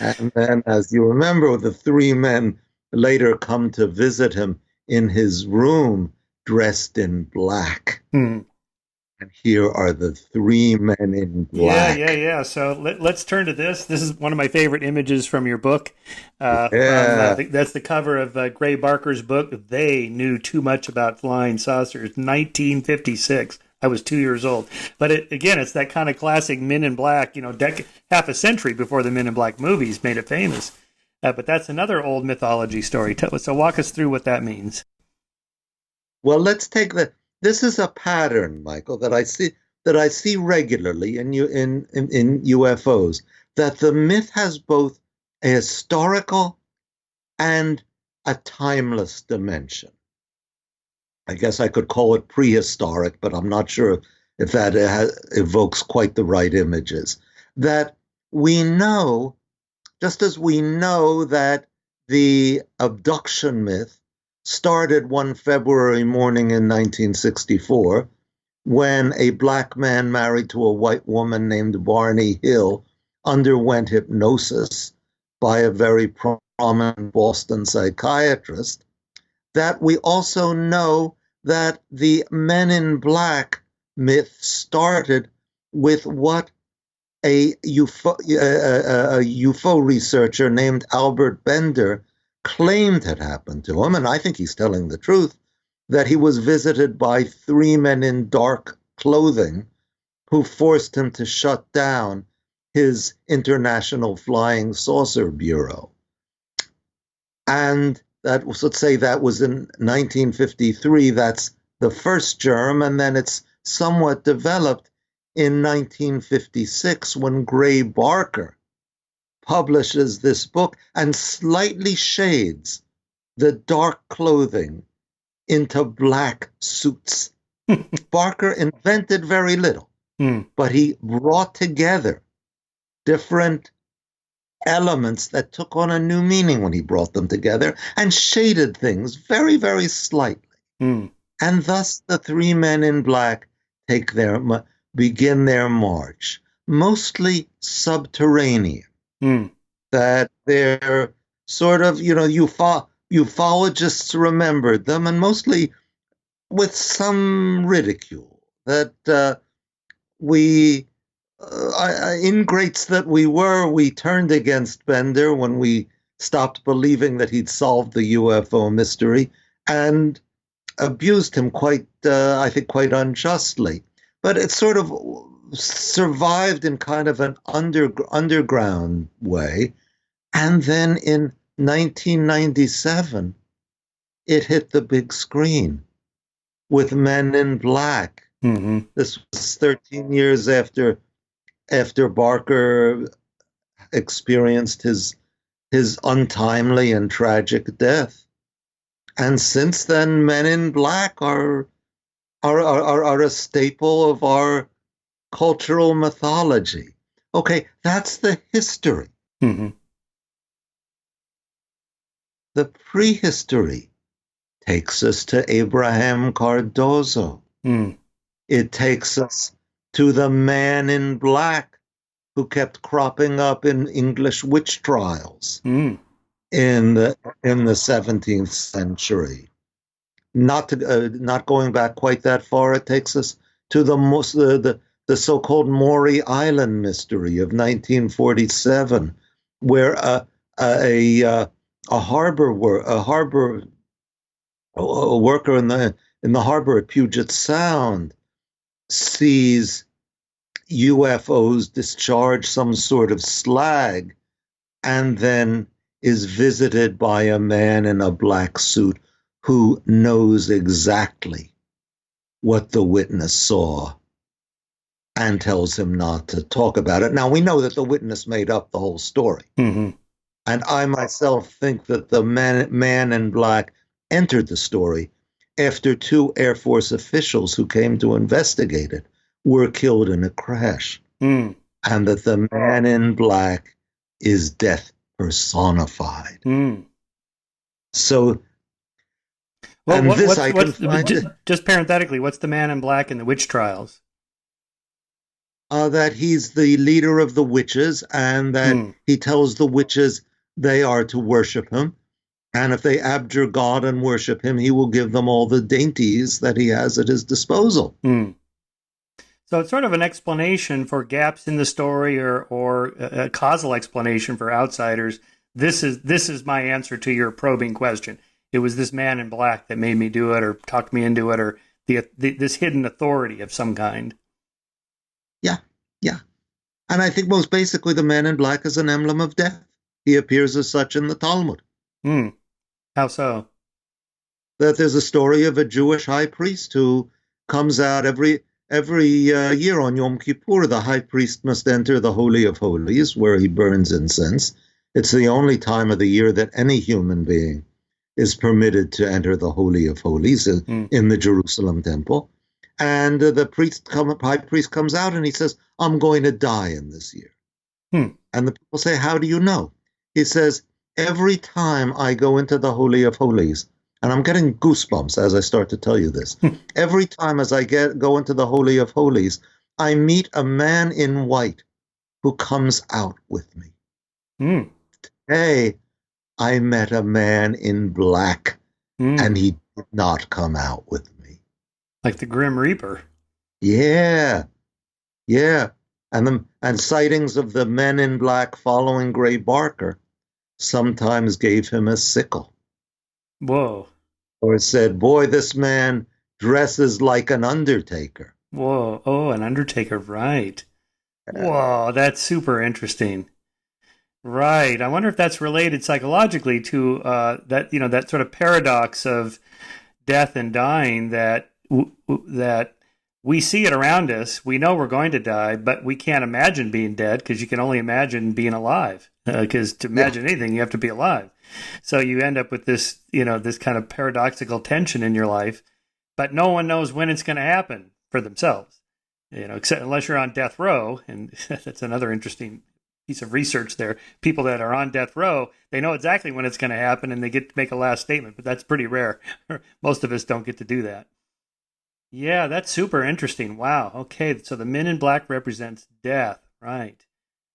Speaker 2: And then, as you remember, the 3 men later come to visit him in his room dressed in black. And here are the 3 men in black.
Speaker 1: Yeah. So let's turn to this. This is one of my favorite images from your book. That's the cover of Gray Barker's book, They Knew Too Much About Flying Saucers, 1956. I was 2 years old. But it's that kind of classic Men in Black, half a century before the Men in Black movies made it famous. But that's another old mythology story. So walk us through what that means.
Speaker 2: Well, let's take this is a pattern, Michael, that I see regularly in UFOs, that the myth has both a historical and a timeless dimension. I guess I could call it prehistoric, but I'm not sure if that evokes quite the right images. That we know, just as we know that the abduction myth started one February morning in 1964 when a black man married to a white woman named Barney Hill underwent hypnosis by a very prominent Boston psychiatrist. That we also know that the Men in Black myth started with what a UFO researcher named Albert Bender claimed had happened to him, and I think he's telling the truth, that he was visited by three men in dark clothing who forced him to shut down his International Flying Saucer Bureau. And that was, let's say that was in 1953. That's the first germ, and then it's somewhat developed in 1956 when Gray Barker publishes this book and slightly shades the dark clothing into black suits. Barker invented very little, but he brought together different elements that took on a new meaning when he brought them together and shaded things very, very slightly. And thus the three men in black begin their march, mostly subterranean. That they're sort of, ufologists remembered them, and mostly with some ridicule, that we, ingrates that we turned against Bender when we stopped believing that he'd solved the UFO mystery, and abused him I think quite unjustly. But it sort of survived in kind of an underground way. And then in 1997, it hit the big screen with Men in Black. This was 13 years after Barker experienced his untimely and tragic death. And since then, Men in Black are a staple of our cultural mythology. Okay, that's the history. The prehistory takes us to Abraham Cardozo. It takes us to the Man in Black who kept cropping up in English witch trials in the 17th century. Not going back quite that far, it takes us to the so-called Maury Island mystery of 1947, where a harbor worker in the harbor at Puget Sound sees UFOs discharge some sort of slag, and then is visited by a man in a black suit who knows exactly what the witness saw and tells him not to talk about it. Now, we know that the witness made up the whole story. And I myself think that the man in black entered the story after two Air Force officials who came to investigate it were killed in a crash. And that the man in black is death personified. So,
Speaker 1: just parenthetically, what's the Man in Black in the witch trials?
Speaker 2: That he's the leader of the witches, and that he tells the witches they are to worship him. And if they abjure God and worship him, he will give them all the dainties that he has at his disposal.
Speaker 1: So it's sort of an explanation for gaps in the story, or a causal explanation for outsiders. This is my answer to your probing question. It was this Man in Black that made me do it, or talked me into it, or this hidden authority of some kind. Yeah.
Speaker 2: And I think most basically the Man in Black is an emblem of death. He appears as such in the Talmud.
Speaker 1: How so?
Speaker 2: That there's a story of a Jewish high priest who comes out every year on Yom Kippur. The high priest must enter the Holy of Holies, where he burns incense. It's the only time of the year that any human being is permitted to enter the Holy of Holies in the Jerusalem temple. And the high priest comes out and he says, I'm going to die in this year. And the people say, how do you know? He says, every time I go into the Holy of Holies, and I'm getting goosebumps as I start to tell you this, every time as I go into the Holy of Holies, I meet a man in white who comes out with me.
Speaker 1: Mm.
Speaker 2: Hey, I met a man in black, and
Speaker 1: Mm.
Speaker 2: he did not come out with me.
Speaker 1: Like the Grim Reaper.
Speaker 2: Yeah, yeah. And sightings of the men in black following Gray Barker sometimes gave him a sickle.
Speaker 1: Whoa.
Speaker 2: Or said, boy, this man dresses like an undertaker.
Speaker 1: Whoa. Oh, an Undertaker, right. Whoa, that's super interesting. Right. I wonder if that's related psychologically to that sort of paradox of death and dying that we see it around us. We know we're going to die, but we can't imagine being dead because you can only imagine being alive. Because to imagine anything, you have to be alive. So you end up with this kind of paradoxical tension in your life, but no one knows when it's going to happen for themselves. Except unless you're on death row, and that's another interesting piece of research there. People that are on death row, they know exactly when it's going to happen and they get to make a last statement, but that's pretty rare. Most of us don't get to do that. Yeah, that's super interesting. Wow. Okay, so the men in black represents death, right?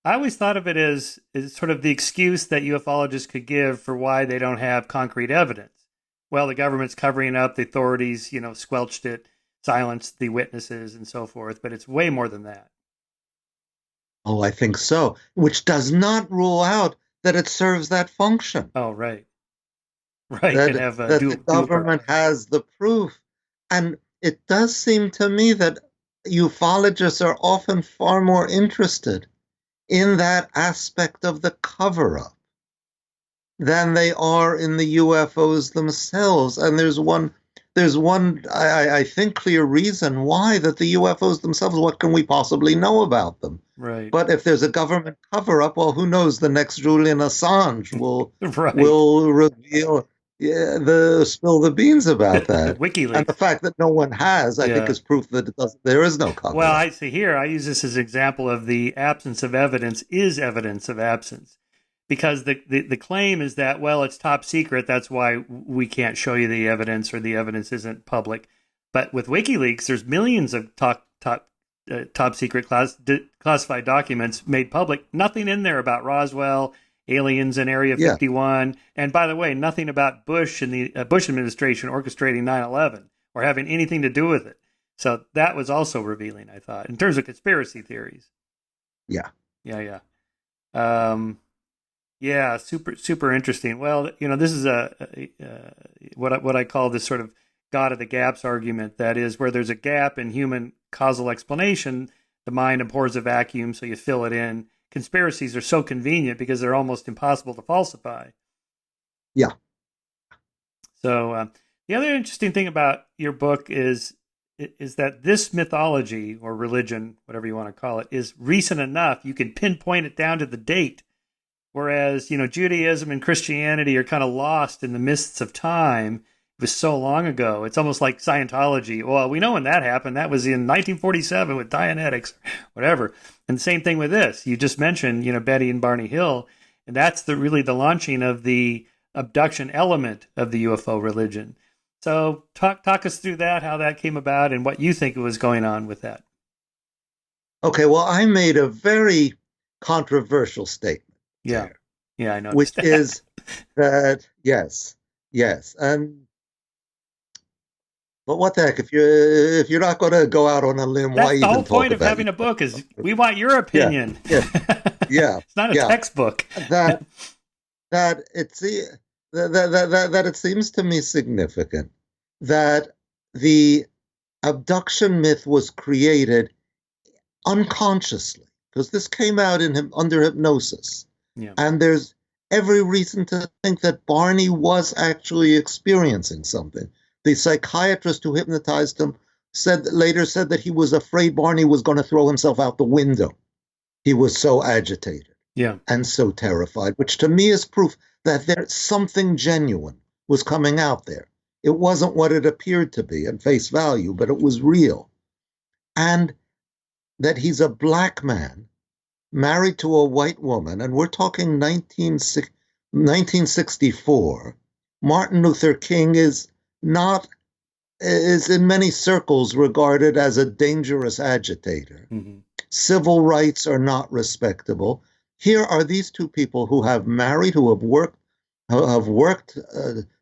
Speaker 1: I always thought of it as sort of the excuse that ufologists could give for why they don't have concrete evidence. Well, the government's covering up, the authorities, squelched it, silenced the witnesses, and so forth, but it's way more than that.
Speaker 2: Oh, I think so, which does not rule out that it serves that function.
Speaker 1: Oh, right. Right, can
Speaker 2: that
Speaker 1: have a
Speaker 2: that the
Speaker 1: dual
Speaker 2: government
Speaker 1: purpose.
Speaker 2: has the proof. And it does seem to me that ufologists are often far more interested in that aspect of the cover-up than they are in the UFOs themselves. And there's one I think clear reason why, that the UFOs themselves, what can we possibly know about them?
Speaker 1: Right.
Speaker 2: But if there's a government cover-up, well, who knows? The next Julian Assange will
Speaker 1: Right.
Speaker 2: will reveal, yeah, the spill the beans about that. And the
Speaker 1: WikiLeaks.
Speaker 2: fact that no one has, I think,
Speaker 1: Yeah.
Speaker 2: is proof that there is no
Speaker 1: Well,
Speaker 2: cover-up.
Speaker 1: I see here, I use this as an example of the absence of evidence is evidence of absence. Because the claim is that, well, it's top secret. That's why we can't show you the evidence, or the evidence isn't public. But with WikiLeaks, there's millions of top secret classified documents made public. Nothing in there about Roswell, aliens in Area
Speaker 2: Yeah,
Speaker 1: 51, and by the way, nothing about Bush and the Bush administration orchestrating 9/11 or having anything to do with it. So that was also revealing, I thought, in terms of conspiracy theories.
Speaker 2: yeah.
Speaker 1: Yeah, yeah. Yeah, super interesting. Well, this is what I call this sort of God of the gaps argument. That is, where there's a gap in human causal explanation, the mind abhors a vacuum, so you fill it in. Conspiracies are so convenient because they're almost impossible to falsify.
Speaker 2: Yeah.
Speaker 1: So the other interesting thing about your book is that this mythology or religion, whatever you want to call it, is recent enough you can pinpoint it down to the date. Whereas, Judaism and Christianity are kind of lost in the mists of time. It was so long ago. It's almost like Scientology. Well, we know when that happened. That was in 1947 with Dianetics, whatever. And the same thing with this. You just mentioned, Betty and Barney Hill, and that's really the launching of the abduction element of the UFO religion. So talk us through that, how that came about, and what you think was going on with that.
Speaker 2: Okay, well, I made a very controversial statement
Speaker 1: Yeah,
Speaker 2: there,
Speaker 1: yeah, I
Speaker 2: which
Speaker 1: noticed that.
Speaker 2: is that, yes, yes. And but what the heck, if you're not going to go out on a limb, why
Speaker 1: That's the
Speaker 2: even
Speaker 1: whole
Speaker 2: talk
Speaker 1: point of
Speaker 2: about
Speaker 1: having
Speaker 2: it?
Speaker 1: a book is we want your
Speaker 2: Yeah,
Speaker 1: opinion.
Speaker 2: yeah, yeah,
Speaker 1: It's not a
Speaker 2: yeah.
Speaker 1: textbook.
Speaker 2: That that it's that it seems to me significant that the abduction myth was created unconsciously, because this came out in him under hypnosis.
Speaker 1: Yeah.
Speaker 2: And there's every reason to think that Barney was actually experiencing something. The psychiatrist who hypnotized him later said that he was afraid Barney was going to throw himself out the window. He was so agitated
Speaker 1: Yeah.
Speaker 2: and so terrified, which to me is proof that there's something genuine was coming out there. It wasn't what it appeared to be at face value, but it was real. And that he's a black man married to a white woman, and we're talking 1964, Martin Luther King not is in many circles regarded as a dangerous agitator.
Speaker 1: Mm-hmm.
Speaker 2: Civil rights are not respectable. Here are these two people who have married, who have worked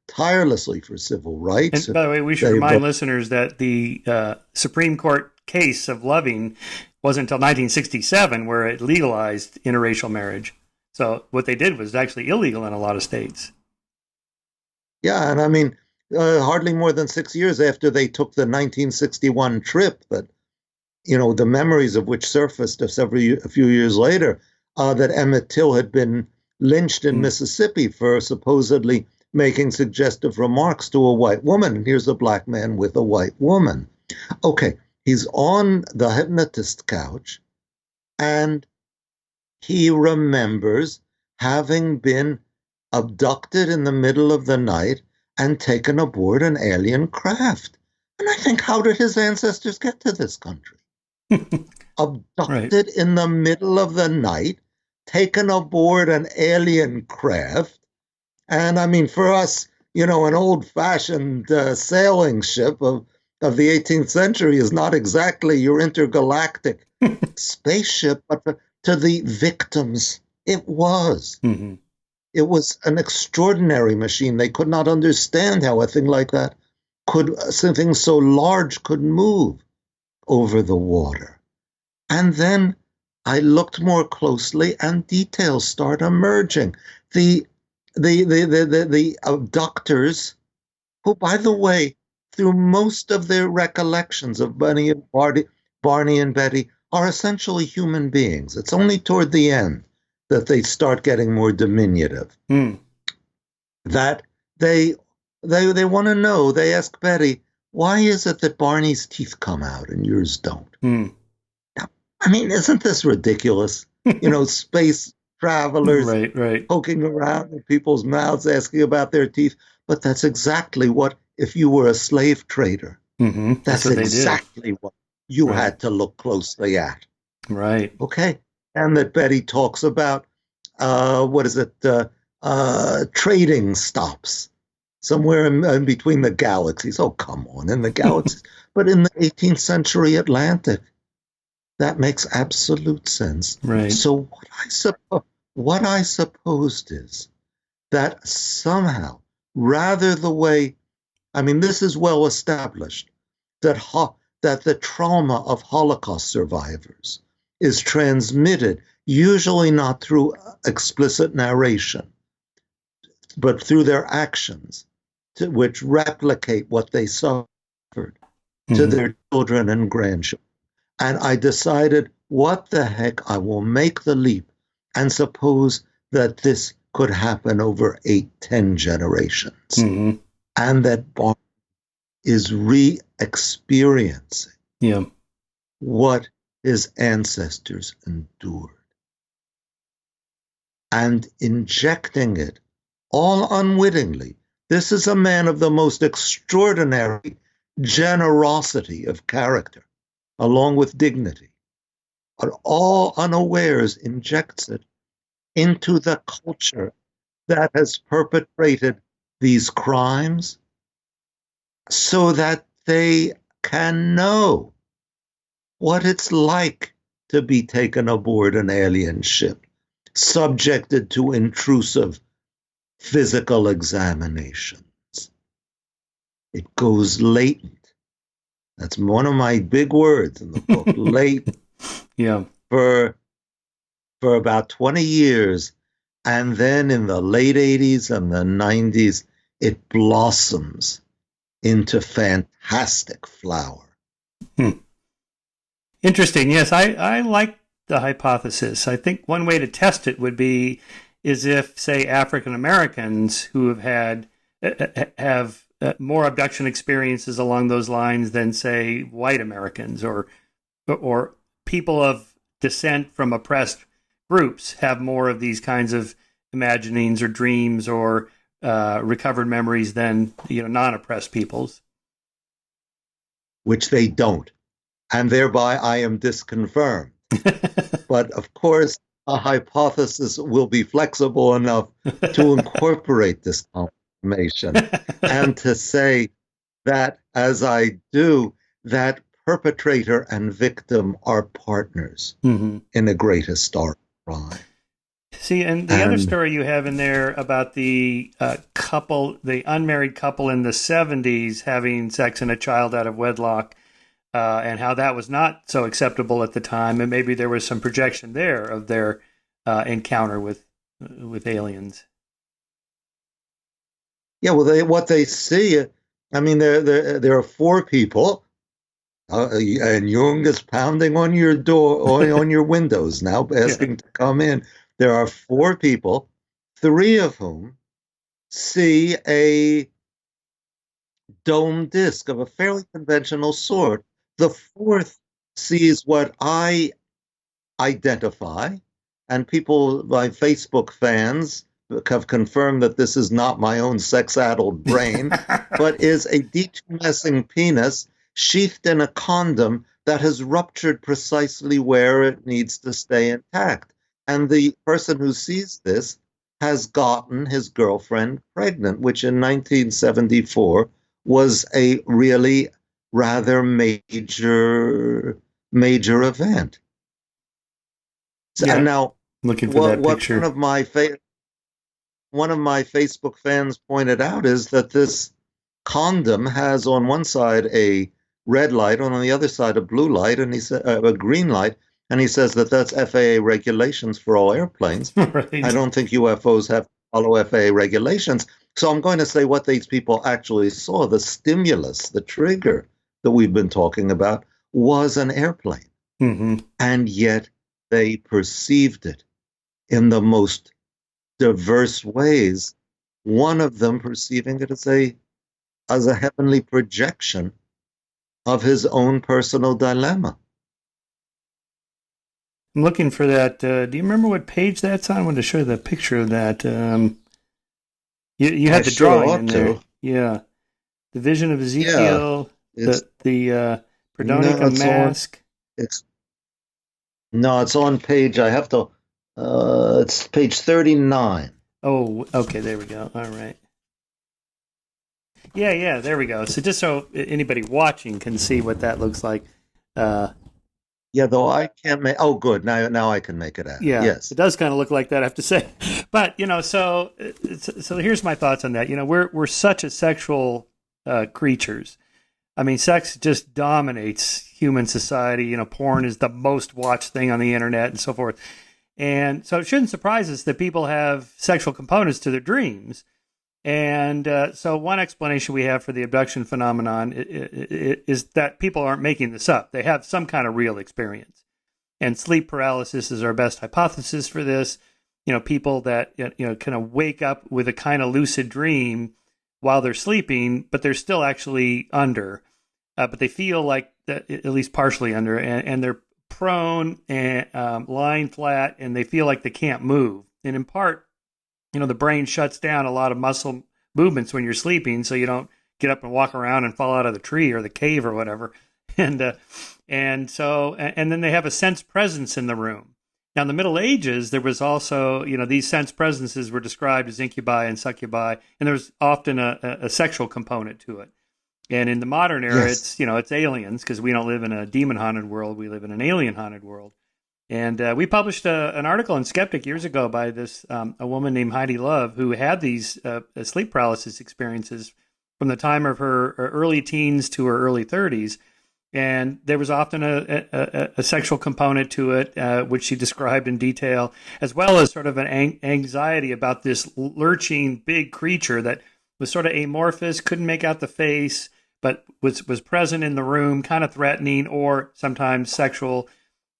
Speaker 2: tirelessly for civil rights.
Speaker 1: And by the way, we should remind listeners that the Supreme Court case of Loving wasn't until 1967 where it legalized interracial marriage. So what they did was actually illegal in a lot of states.
Speaker 2: Yeah, and I mean, hardly more than 6 years after they took the 1961 trip, but the memories of which surfaced a few years later, that Emmett Till had been lynched in Mississippi for supposedly making suggestive remarks to a white woman. And here's a black man with a white woman. Okay, he's on the hypnotist couch, and he remembers having been abducted in the middle of the night and taken aboard an alien craft. And I think, how did his ancestors get to this country? Abducted in the middle of the night, taken aboard an alien craft. And I mean, for us, an old-fashioned sailing ship of the 18th century is not exactly your intergalactic spaceship, but to the victims, it was.
Speaker 1: Mm-hmm.
Speaker 2: It was an extraordinary machine. They could not understand how a thing like that something so large could move over the water. And then I looked more closely and details start emerging. The abductors, who, by the way, through most of their recollections of Barney and Betty, are essentially human beings. It's only toward the end that they start getting more diminutive. That they want to know. They ask Betty, why is it that Barney's teeth come out and yours don't? Now, I mean, isn't this ridiculous? Space travelers poking around in people's mouths, asking about their teeth. But that's exactly what, if you were a slave trader, that's exactly what you had to look closely at.
Speaker 1: Right.
Speaker 2: Okay. And that Betty talks about, trading stops somewhere in between the galaxies. Oh, come on, in the galaxies. But in the 18th century Atlantic, that makes absolute sense.
Speaker 1: Right.
Speaker 2: So what I supposed is that somehow, rather the way, I mean, this is well established, that the trauma of Holocaust survivors is transmitted, usually not through explicit narration, but through their actions, which replicate what they suffered to their children and grandchildren. And I decided, what the heck, I will make the leap and suppose that this could happen over 8-10 generations. And that Bart is re-experiencing what his ancestors endured and injecting it all unwittingly. This is a man of the most extraordinary generosity of character, along with dignity, but all unawares injects it into the culture that has perpetrated these crimes so that they can know what it's like to be taken aboard an alien ship, subjected to intrusive physical examinations. It goes latent. That's one of my big words in the book, latent. For about 20 years. And then in the late 80s and the 90s, it blossoms into fantastic flower.
Speaker 1: Interesting. Yes, I like the hypothesis. I think one way to test it would be is if, say, African Americans who have more abduction experiences along those lines than, say, white Americans or people of descent from oppressed groups have more of these kinds of imaginings or dreams or recovered memories than non-oppressed peoples.
Speaker 2: Which they don't. And thereby I am disconfirmed. But of course, a hypothesis will be flexible enough to incorporate this confirmation and to say that, as I do, that perpetrator and victim are partners
Speaker 1: Hmm.
Speaker 2: in a great historic crime.
Speaker 1: See, and the other
Speaker 2: And
Speaker 1: story you have in there about the couple, the unmarried couple in the 70s having sex and a child out of wedlock, and how that was not so acceptable at the time, and maybe there was some projection there of their encounter with aliens.
Speaker 2: yeah, well, what they see, I mean, there are four people, and Jung is pounding on your door, on your windows now,
Speaker 1: Yeah.
Speaker 2: asking to come in. There are four people, three of whom see a dome disc of a fairly conventional sort. The fourth sees what I identify, and people, my Facebook fans, have confirmed that this is not my own sex addled brain, but is a detumescing penis sheathed in a condom that has ruptured precisely where it needs to stay intact. And the person who sees this has gotten his girlfriend pregnant, which in 1974 was a really rather major event. And
Speaker 1: Yeah.
Speaker 2: now,
Speaker 1: Looking for
Speaker 2: what
Speaker 1: that
Speaker 2: what
Speaker 1: picture.
Speaker 2: one of my Facebook fans pointed out is that this condom has on one side a red light, on the other side a blue light, and he said a green light, and he says that that's FAA regulations for all airplanes. I
Speaker 1: Right.
Speaker 2: don't think UFOs have to follow FAA regulations. So I'm going to say what these people actually saw, the stimulus, the trigger that we've been talking about, was an airplane.
Speaker 1: Hmm.
Speaker 2: And yet they perceived it in the most diverse ways. One of them perceiving it as a heavenly projection of his own personal dilemma.
Speaker 1: I'm looking for that. Do you remember what page that's on? I wanted to show you the picture of that. You
Speaker 2: I
Speaker 1: had the
Speaker 2: sure
Speaker 1: drawing
Speaker 2: ought
Speaker 1: in there.
Speaker 2: to.
Speaker 1: Yeah. The vision of
Speaker 2: Yeah,
Speaker 1: Ezekiel,
Speaker 2: it's
Speaker 1: the
Speaker 2: no,
Speaker 1: Perdonica mask.
Speaker 2: it's it's on page. I have to. It's page 39.
Speaker 1: Oh, okay, there we go. All right. Yeah, yeah, there we go. So just so anybody watching can see what that looks like. Uh,
Speaker 2: Yeah, though I can't make. Oh, good. Now I can make it out.
Speaker 1: yeah, it
Speaker 2: Yes.
Speaker 1: does kind of look like that, I have to say. But so here's my thoughts on that. We're such a sexual creatures. I mean, sex just dominates human society. Porn is the most watched thing on the internet and so forth. And so it shouldn't surprise us that people have sexual components to their dreams. And so one explanation we have for the abduction phenomenon is that people aren't making this up. They have some kind of real experience. And sleep paralysis is our best hypothesis for this. People that kind of wake up with a kind of lucid dream while they're sleeping, but they're still actually under, but they feel like that, at least partially under, and they're prone and lying flat, and they feel like they can't move. And in part, the brain shuts down a lot of muscle movements when you're sleeping, so you don't get up and walk around and fall out of the tree or the cave or whatever. And then they have a sense presence in the room. Now, in the Middle Ages, there was also, these sense presences were described as incubi and succubi, and there's often a sexual component to it. And in the modern era,
Speaker 2: Yes.
Speaker 1: it's aliens, because we don't live in a demon haunted world; we live in an alien haunted world. And we published an article in Skeptic years ago by a woman named Heidi Love, who had these sleep paralysis experiences from the time of her early teens to her early 30s. And there was often a sexual component to it, which she described in detail, as well as sort of an anxiety about this lurching big creature that was sort of amorphous, couldn't make out the face, but was present in the room, kind of threatening or sometimes sexual.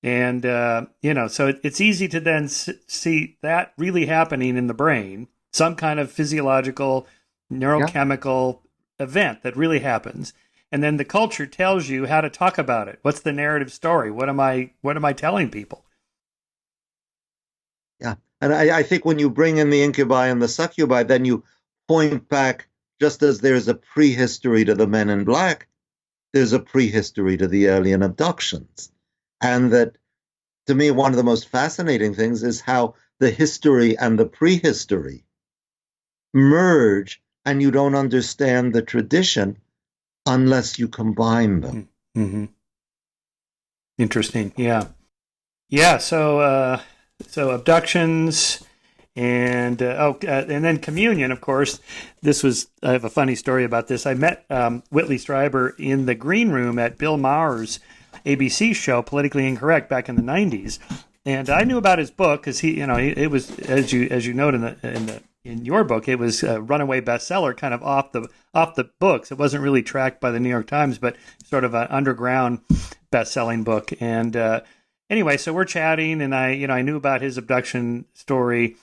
Speaker 1: And, so it's easy to then see that really happening in the brain, some kind of physiological,
Speaker 2: Yeah.
Speaker 1: neurochemical event that really happens. And then the culture tells you how to talk about it. What's the narrative story? What am I telling people?
Speaker 2: Yeah. And I think when you bring in the incubi and the succubi, then you point back, just as there's a prehistory to the men in black, there's a prehistory to the alien abductions. And that to me, one of the most fascinating things is how the history and the prehistory merge, and you don't understand the tradition unless you combine them.
Speaker 1: Mm-hmm. Interesting. Yeah. Yeah. So abductions and and then communion. Of course, I have a funny story about this. I met Whitley Strieber in the green room at Bill Maher's ABC show, Politically Incorrect, back in the '90s, and I knew about his book because it was, as you note in your book, it was a runaway bestseller, kind of off the books. It wasn't really tracked by the New York Times, but sort of an underground best-selling book. And anyway, so we're chatting, and I knew about his abduction story,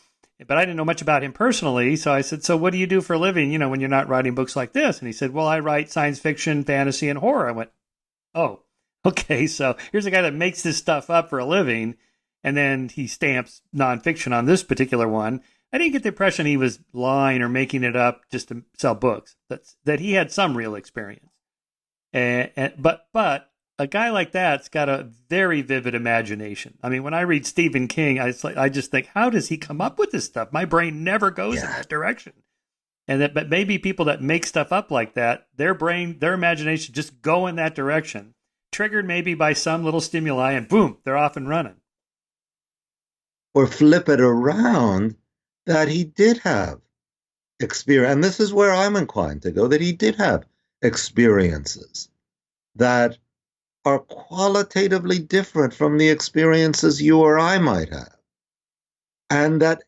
Speaker 1: but I didn't know much about him personally. So I said, "So what do you do for a living? When you're not writing books like this?" And he said, "Well, I write science fiction, fantasy, and horror." I went, "Oh, okay. So here's a guy that makes this stuff up for a living, and then he stamps nonfiction on this particular one." I didn't get the impression he was lying or making it up just to sell books. That he had some real experience, but a guy like that's got a very vivid imagination. I mean, when I read Stephen King, I just think, how does he come up with this stuff? My brain never goes in that direction. But maybe people that make stuff up like that, their imagination just go in that direction, triggered maybe by some little stimuli, and boom, they're off and running.
Speaker 2: Or flip it around, that he did have experience, and this is where I'm inclined to go, that he did have experiences that are qualitatively different from the experiences you or I might have. And that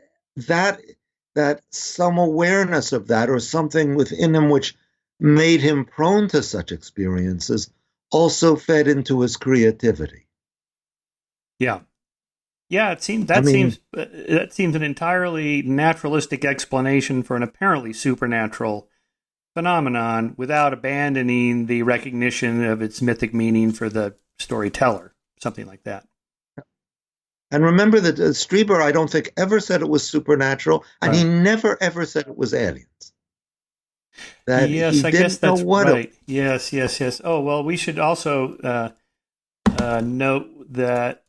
Speaker 2: some awareness of that, or something within him which made him prone to such experiences, also fed into his creativity.
Speaker 1: Yeah. Yeah, it seems that seems an entirely naturalistic explanation for an apparently supernatural phenomenon without abandoning the recognition of its mythic meaning for the storyteller, something like that.
Speaker 2: And remember that Strieber, I don't think, ever said it was supernatural, and he never ever said it was aliens.
Speaker 1: Yes, I guess that's right. Yes. Oh, well, we should also note that.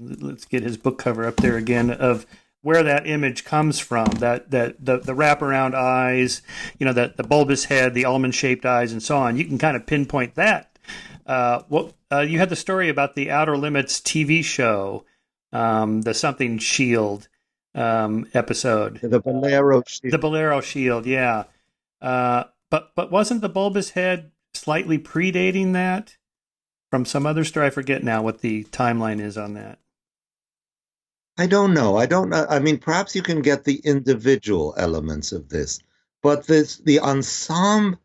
Speaker 1: Let's get his book cover up there again, of where that image comes from, that the wraparound eyes, the bulbous head, the almond-shaped eyes, and so on. You can kind of pinpoint that. You had the story about the Outer Limits TV show, the something shield episode.
Speaker 2: The Bolero shield.
Speaker 1: The Bolero shield, yeah. But wasn't the bulbous head slightly predating that from some other story? I forget now what the timeline is on that.
Speaker 2: I don't know. I mean, perhaps you can get the individual elements of this, but the ensemble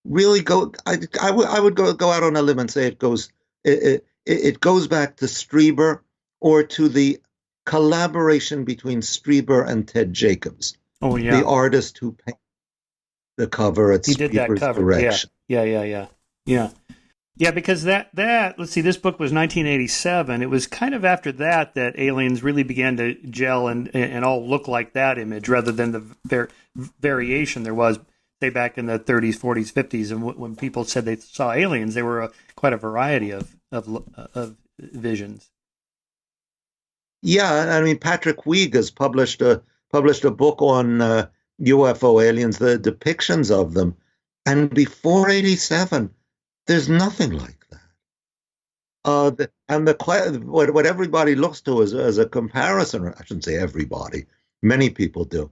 Speaker 2: really go. I would go out on a limb and say it goes back to Strieber, or to the collaboration between Strieber and Ted Jacobs.
Speaker 1: Oh yeah,
Speaker 2: the artist who painted the cover at
Speaker 1: he did that cover.
Speaker 2: Direction.
Speaker 1: Yeah. Yeah, because that let's see, this book was 1987. It was kind of after that aliens really began to gel and all look like that image, rather than the variation there was, say, back in the 30s, 40s, 50s. And when people said they saw aliens, there were quite a variety of visions.
Speaker 2: Yeah, I mean, Patrick Weig has published a book on UFO aliens, the depictions of them, and before 87. There's nothing like that. What everybody looks to as a comparison, or I shouldn't say everybody, many people do,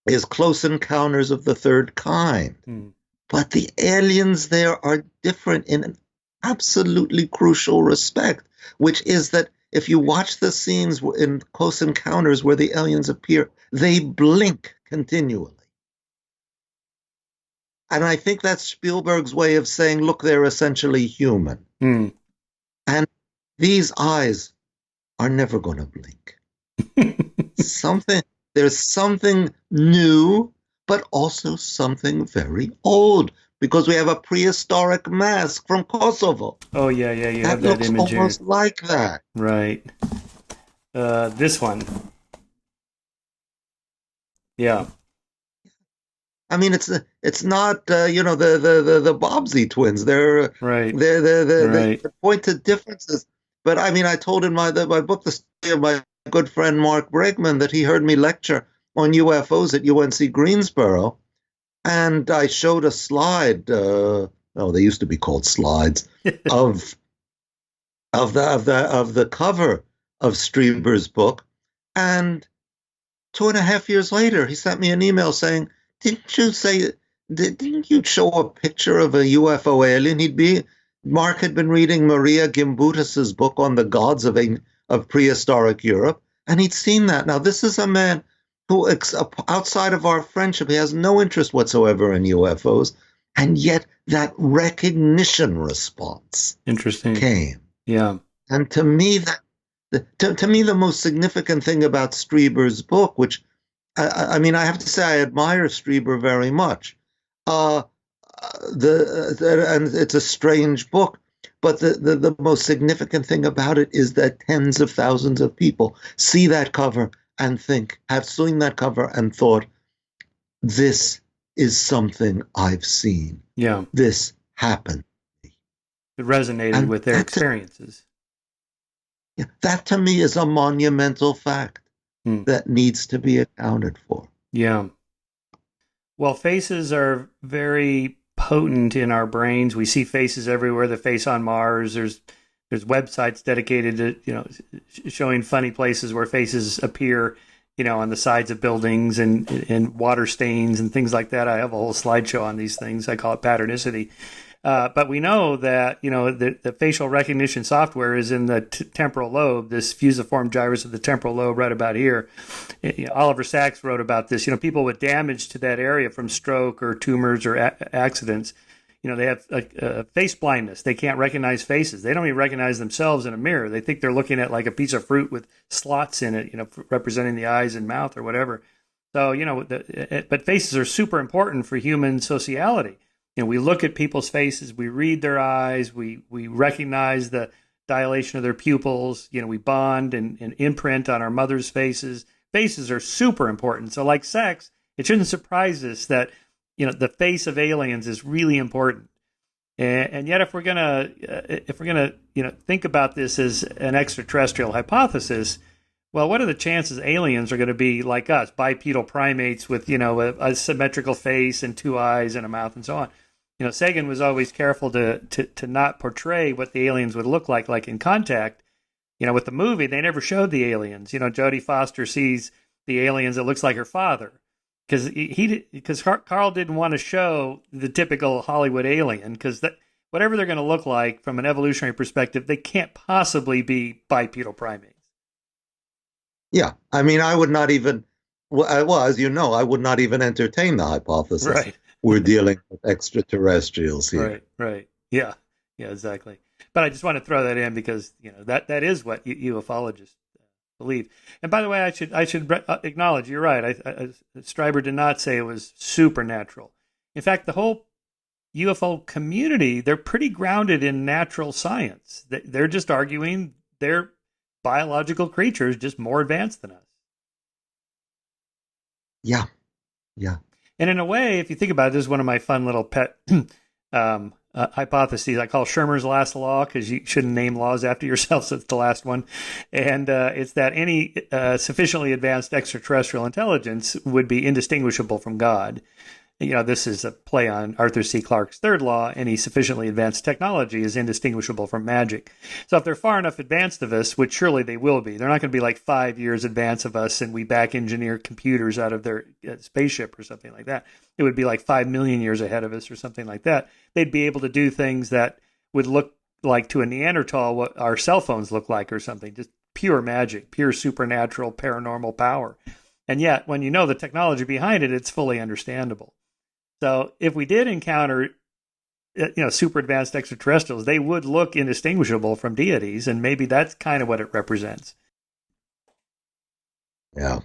Speaker 2: is Close Encounters of the Third Kind. But the aliens there are different in an absolutely crucial respect, which is that if you watch the scenes in Close Encounters where the aliens appear, they blink continually. And I think that's Spielberg's way of saying, look, they're essentially human. And these eyes are never going to blink. There's something new, but also something very old, because we have a prehistoric mask from Kosovo.
Speaker 1: Oh, yeah, you have that image here.
Speaker 2: That looks almost like that.
Speaker 1: Right. This one. Yeah.
Speaker 2: I mean, it's not the Bobbsey twins. They're
Speaker 1: right.
Speaker 2: They point to differences But I mean, I told in my book the story of my good friend Mark Bregman that he heard me lecture on UFOs at UNC Greensboro, and I showed a slide. Oh, they used to be called slides of the cover of Strieber's book, and 2.5 years later, he sent me an email saying, didn't you show a picture of a UFO alien? Mark had been reading Maria Gimbutas's book on the gods of prehistoric Europe, and he'd seen that. Now, this is a man who, outside of our friendship, he has no interest whatsoever in UFOs, and yet that recognition response
Speaker 1: Interesting.
Speaker 2: came.
Speaker 1: Yeah.
Speaker 2: And to me, to me, the most significant thing about Strieber's book, which I mean, I have to say, I admire Strieber very much. And it's a strange book, but the most significant thing about it is that tens of thousands of people see that cover and have seen that cover and thought, this is something I've seen.
Speaker 1: Yeah.
Speaker 2: This happened.
Speaker 1: It resonated with their experiences.
Speaker 2: That to me is a monumental fact that needs to be accounted for.
Speaker 1: Yeah. Well, faces are very potent in our brains. We see faces everywhere. The face on Mars. There's websites dedicated to showing funny places where faces appear, on the sides of buildings and water stains and things like that. I have a whole slideshow on these things. I call it patternicity. But we know that, the facial recognition software is in the temporal lobe, this fusiform gyrus of the temporal lobe right about here. Oliver Sacks wrote about this. People with damage to that area from stroke or tumors or accidents, they have a face blindness. They can't recognize faces. They don't even recognize themselves in a mirror. They think they're looking at like a piece of fruit with slots in it, representing the eyes and mouth or whatever. So, but faces are super important for human sociality. We look at people's faces, we read their eyes, we recognize the dilation of their pupils, we bond and imprint on our mother's faces. Faces are super important. So like sex, it shouldn't surprise us that, the face of aliens is really important. And yet if we're gonna think about this as an extraterrestrial hypothesis, well, what are the chances aliens are going to be like us, bipedal primates with, a symmetrical face and two eyes and a mouth and so on? Sagan was always careful to not portray what the aliens would look like in Contact. With the movie, they never showed the aliens. Jodie Foster sees the aliens that looks like her father because Carl didn't want to show the typical Hollywood alien because whatever they're going to look like from an evolutionary perspective, they can't possibly be bipedal primates.
Speaker 2: Yeah, I mean, I would not even, as you know, I would not even entertain the hypothesis.
Speaker 1: Right.
Speaker 2: We're dealing with extraterrestrials here.
Speaker 1: Right. Yeah, exactly. But I just want to throw that in because, that is what ufologists believe. And by the way, I should acknowledge, you're right. Stryber did not say it was supernatural. In fact, the whole UFO community, they're pretty grounded in natural science. They're just arguing they're biological creatures, just more advanced than us.
Speaker 2: Yeah.
Speaker 1: And in a way, if you think about it, this is one of my fun little pet hypotheses. I call Shermer's last law because you shouldn't name laws after yourself, so it's the last one. And it's that any sufficiently advanced extraterrestrial intelligence would be indistinguishable from God. This is a play on Arthur C. Clarke's third law. Any sufficiently advanced technology is indistinguishable from magic. So if they're far enough advanced of us, which surely they will be, they're not going to be like 5 years advance of us and we back engineer computers out of their spaceship or something like that. It would be like 5 million years ahead of us or something like that. They'd be able to do things that would look like to a Neanderthal what our cell phones look like or something. Just pure magic, pure supernatural, paranormal power. And yet, when you know the technology behind it, it's fully understandable. So if we did encounter, super advanced extraterrestrials, they would look indistinguishable from deities, and maybe that's kind of what it represents.
Speaker 2: Yeah.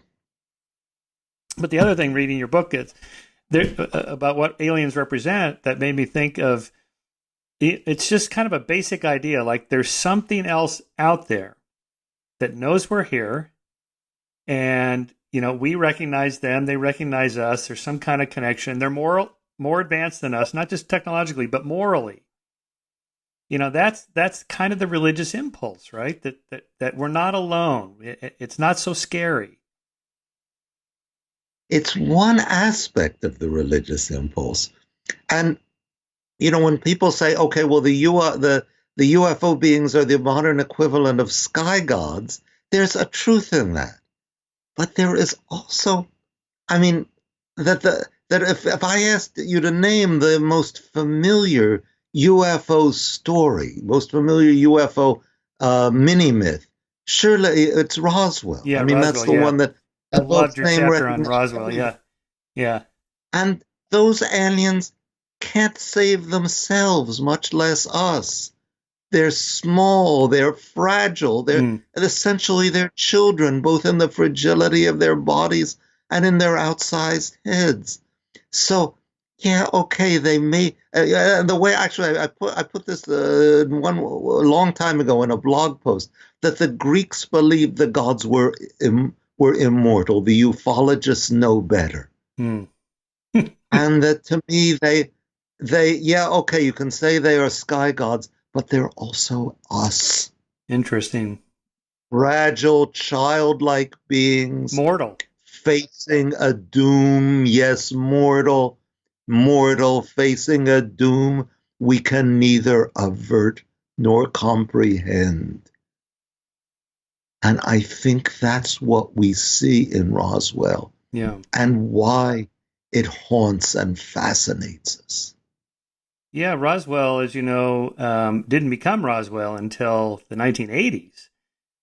Speaker 1: But the other thing, reading your book, is about what aliens represent that made me think of, it's just kind of a basic idea, like there's something else out there that knows we're here, and we recognize them, they recognize us. There's some kind of connection. They're more advanced than us, not just technologically, but morally. That's kind of the religious impulse, right? That we're not alone. It's not so scary.
Speaker 2: It's one aspect of the religious impulse. And when people say, okay, well, the UFO beings are the modern equivalent of sky gods, there's a truth in that. But there is also, I mean, that if I asked you to name the most familiar UFO story, most familiar UFO mini myth, surely it's Roswell.
Speaker 1: Yeah,
Speaker 2: I mean, that's
Speaker 1: Roswell.
Speaker 2: the
Speaker 1: Yeah,
Speaker 2: one that
Speaker 1: I
Speaker 2: evokes
Speaker 1: loved your
Speaker 2: name
Speaker 1: chapter on
Speaker 2: recognition.
Speaker 1: Roswell. Yeah, yeah.
Speaker 2: And those aliens can't save themselves, much less us. They're small, they're fragile,
Speaker 1: Mm.
Speaker 2: essentially they're children, both in the fragility of their bodies and in their outsized heads. So, yeah, okay, they may. The way actually I put this one a long time ago in a blog post that the Greeks believed the gods were immortal. The ufologists know better,
Speaker 1: Mm.
Speaker 2: and that to me they yeah, okay, you can say they are sky gods, but they're also us,
Speaker 1: Interesting.
Speaker 2: fragile, childlike beings
Speaker 1: Mortal.
Speaker 2: facing a doom. Yes, mortal, facing a doom we can neither avert nor comprehend. And I think that's what we see in Roswell
Speaker 1: Yeah.
Speaker 2: and why it haunts and fascinates us.
Speaker 1: Yeah, Roswell, as you know, didn't become Roswell until the 1980s.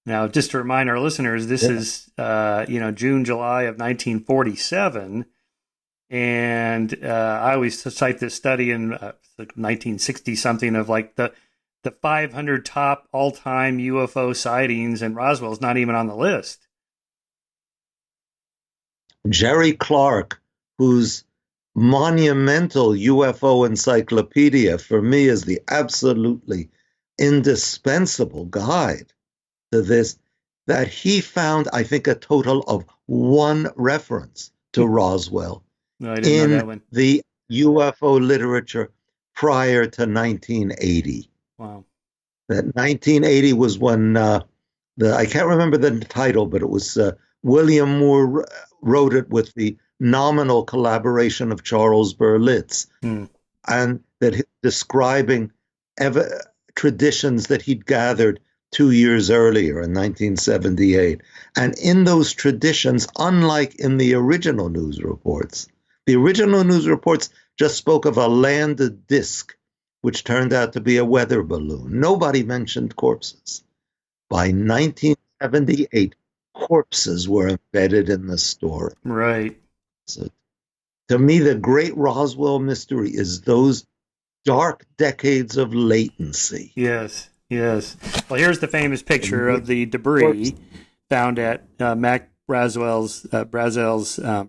Speaker 1: Now, just to remind our listeners, this
Speaker 2: Yeah.
Speaker 1: is, June, July of 1947. And I always cite this study in 1960 something of like the 500 top all-time UFO sightings, and Roswell's not even on the list.
Speaker 2: Jerry Clark, whose monumental UFO encyclopedia for me is the absolutely indispensable guide to this, that he found, I think, a total of one reference to Roswell
Speaker 1: No, I didn't know that
Speaker 2: in
Speaker 1: one.
Speaker 2: the UFO literature prior to 1980.
Speaker 1: Wow.
Speaker 2: That 1980 was when I can't remember the title, but it was William Moore wrote it with the nominal collaboration of Charles Berlitz,
Speaker 1: Hmm.
Speaker 2: and that describing traditions that he'd gathered 2 years earlier in 1978. And in those traditions, unlike in the original news reports, the original news reports just spoke of a landed disc, which turned out to be a weather balloon. Nobody mentioned corpses. By 1978, corpses were embedded in the story.
Speaker 1: Right.
Speaker 2: So, to me, the great Roswell mystery is those dark decades of latency.
Speaker 1: Yes. Yes. Well, here's the famous picture of the
Speaker 2: Corpse.
Speaker 1: debris found at Mac Brazel's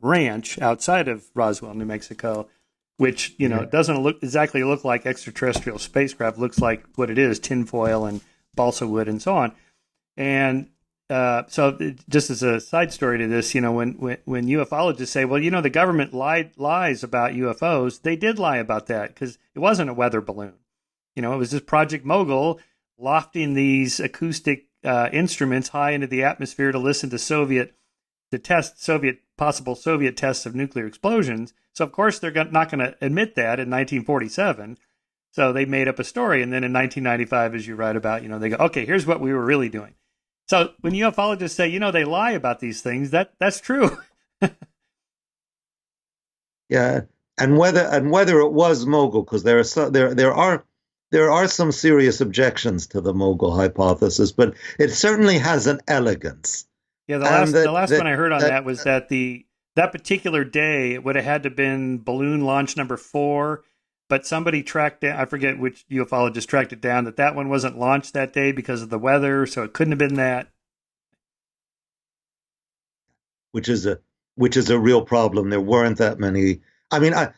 Speaker 1: ranch outside of Roswell, New Mexico, which
Speaker 2: Yeah.
Speaker 1: doesn't exactly look like extraterrestrial spacecraft. Looks like what it is: tinfoil and balsa wood and so on. And so, just as a side story to this, when ufologists say, "Well, the government lies about UFOs," they did lie about that because it wasn't a weather balloon. It was just Project Mogul lofting these acoustic instruments high into the atmosphere to listen to possible Soviet tests of nuclear explosions. So of course they're not going to admit that in 1947. So they made up a story, and then in 1995, as you write about, they go, "Okay, here's what we were really doing." So when ufologists say, they lie about these things, that's true.
Speaker 2: Yeah, and whether it was Mogul, because there are some serious objections to the Mogul hypothesis, but it certainly has an elegance,
Speaker 1: Yeah, the
Speaker 2: and
Speaker 1: last one I heard on that was that that particular day it would have had to been balloon launch number 4, but somebody tracked down, I forget which ufologist tracked it down, that one wasn't launched that day because of the weather, so it couldn't have been that.
Speaker 2: which is a real problem. There weren't that many. I mean, I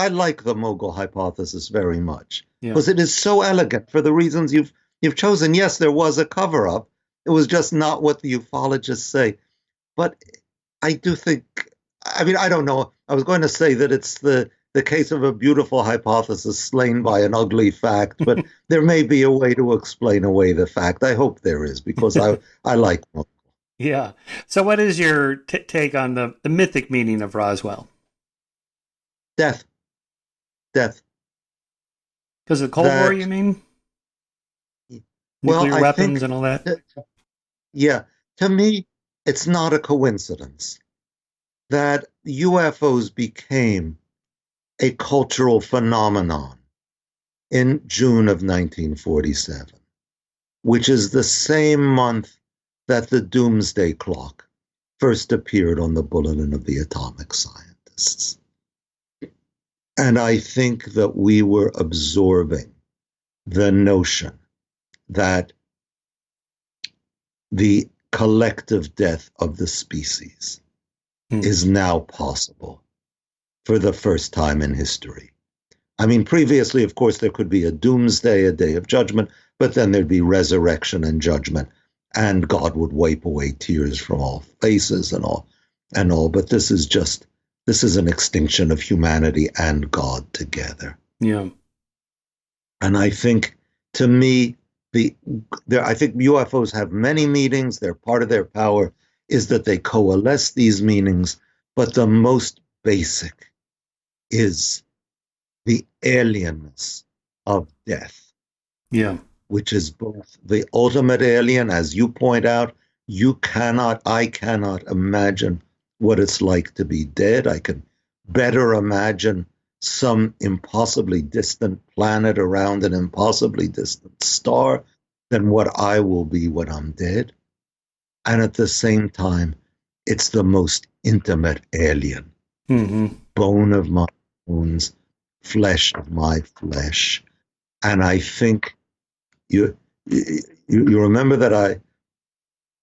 Speaker 2: like the Mogul hypothesis very much
Speaker 1: Yeah.
Speaker 2: because it is so elegant for the reasons you've chosen. Yes, there was a cover up. It was just not what the ufologists say. But I do think. I mean, I don't know. I was going to say that it's the case of a beautiful hypothesis slain by an ugly fact, but there may be a way to explain away the fact. I hope there is, because I like them.
Speaker 1: Yeah. So, what is your take on the mythic meaning of Roswell?
Speaker 2: Death. Death.
Speaker 1: Because of the Cold War, you mean?
Speaker 2: Well,
Speaker 1: Nuclear
Speaker 2: I
Speaker 1: weapons
Speaker 2: think,
Speaker 1: and all that?
Speaker 2: yeah, to me, it's not a coincidence that UFOs became a cultural phenomenon in June of 1947, which is the same month that the doomsday clock first appeared on the Bulletin of the Atomic Scientists. And I think that we were absorbing the notion that the collective death of the species is now possible for the first time in history. I mean, previously, of course, there could be a doomsday, a day of judgment, but then there'd be resurrection and judgment, and God would wipe away tears from all faces and all. But this is an extinction of humanity and God together.
Speaker 1: Yeah.
Speaker 2: And I think, to me, I think UFOs have many meanings. They're part of their power is that they coalesce these meanings, but the most basic is the alienness of death.
Speaker 1: Yeah.
Speaker 2: Which is both the ultimate alien, as you point out. I cannot imagine what it's like to be dead. I can better imagine some impossibly distant planet around an impossibly distant star than what I will be when I'm dead. And at the same time, it's the most intimate alien.
Speaker 1: Mm-hmm.
Speaker 2: Bone of my bones, flesh of my flesh. And I think you remember that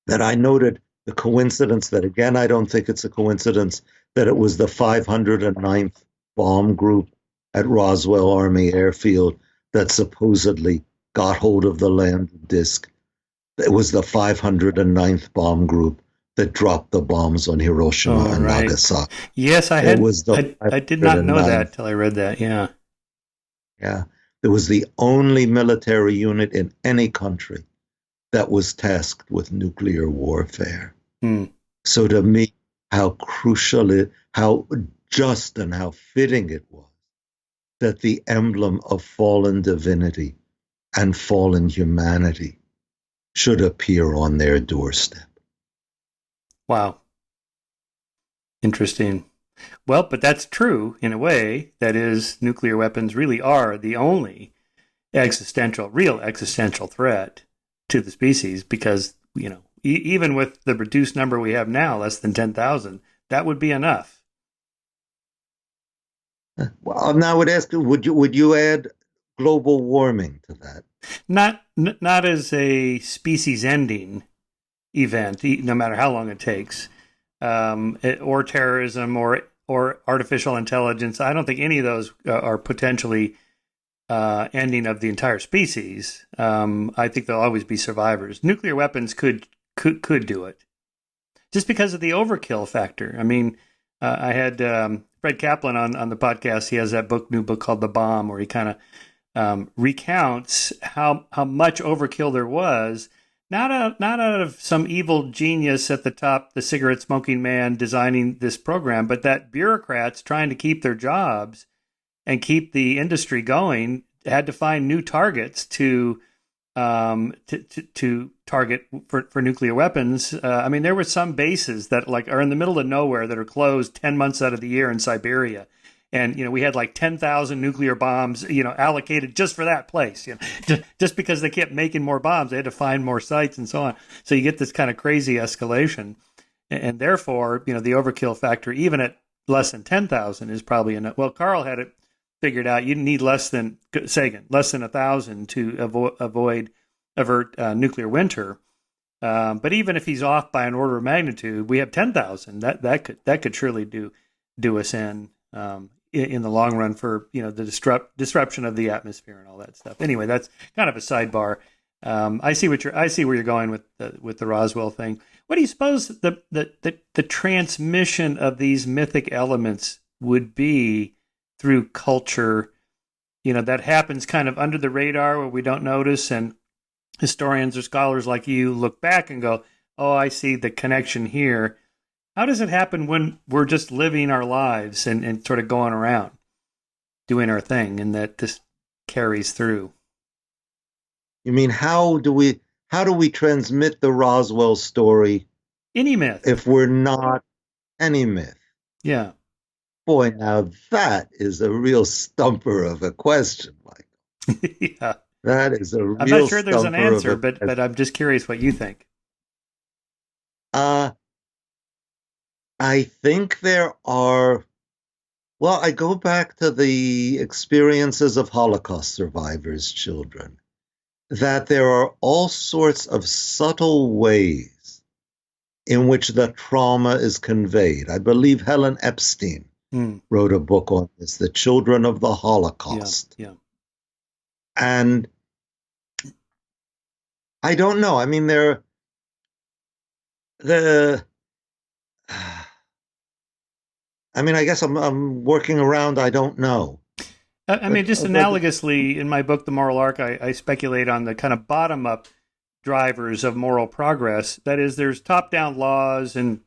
Speaker 2: I noted the coincidence that, again, I don't think it's a coincidence, that it was the 509th bomb group at Roswell Army Airfield that supposedly got hold of the landing disc. It was the 509th bomb group that dropped the bombs on Hiroshima and Nagasaki.
Speaker 1: Yes, I did not know that till I read that. Yeah.
Speaker 2: Yeah. It was the only military unit in any country that was tasked with nuclear warfare. So to me, how crucial how just and how fitting it was that the emblem of fallen divinity and fallen humanity should appear on their doorstep.
Speaker 1: Wow. Interesting. Well, but that's true in a way. That is, nuclear weapons really are the only real existential threat to the species, because, even with the reduced number we have now, less than 10,000, that would be enough.
Speaker 2: Well, now I would ask you, would you add global warming to that?
Speaker 1: Not as a species-ending event, no matter how long it takes, or terrorism, or artificial intelligence. I don't think any of those are potentially ending of the entire species. I think there'll always be survivors. Nuclear weapons could do it, just because of the overkill factor. I mean, I had Fred Kaplan on the podcast. He has that new book called The Bomb, where he kind of recounts how much overkill there was. Not out of some evil genius at the top, the cigarette smoking man designing this program, but that bureaucrats trying to keep their jobs and keep the industry going had to find new targets to target for nuclear weapons. I mean, there were some bases that are in the middle of nowhere that are closed 10 months out of the year in Siberia. And, we had 10,000 nuclear bombs, allocated just for that place, just because they kept making more bombs. They had to find more sites and so on. So you get this kind of crazy escalation. And therefore, the overkill factor, even at less than 10,000, is probably enough. Well, Carl had it figured out. You need less than 1,000 to avert nuclear winter. But even if he's off by an order of magnitude, we have 10,000. That could surely do us in the long run for the disruption of the atmosphere and all that stuff. Anyway, that's kind of a sidebar. I see where you're going with the Roswell thing. What do you suppose the transmission of these mythic elements would be through culture, that happens kind of under the radar where we don't notice. And historians or scholars like you look back and go, oh, I see the connection here. How does it happen when we're just living our lives and sort of going around doing our thing, and that this carries through?
Speaker 2: You mean how do we transmit the Roswell story?
Speaker 1: Any myth.
Speaker 2: If we're not any myth.
Speaker 1: Yeah.
Speaker 2: Boy, now that is a real stumper of a question, Michael.
Speaker 1: Yeah.
Speaker 2: That is a real
Speaker 1: I'm not sure there's an
Speaker 2: stumper
Speaker 1: answer,
Speaker 2: of a
Speaker 1: but I'm just curious what you think.
Speaker 2: I think there are, well, I go back to the experiences of Holocaust survivors' children, that there are all sorts of subtle ways in which the trauma is conveyed. I believe Helen Epstein wrote a book on this, The Children of the Holocaust.
Speaker 1: Yeah.
Speaker 2: And I don't know. I mean, I guess I'm working around. I don't know.
Speaker 1: I mean, just analogously, in my book, The Moral Arc, I speculate on the kind of bottom-up drivers of moral progress. That is, there's top-down laws and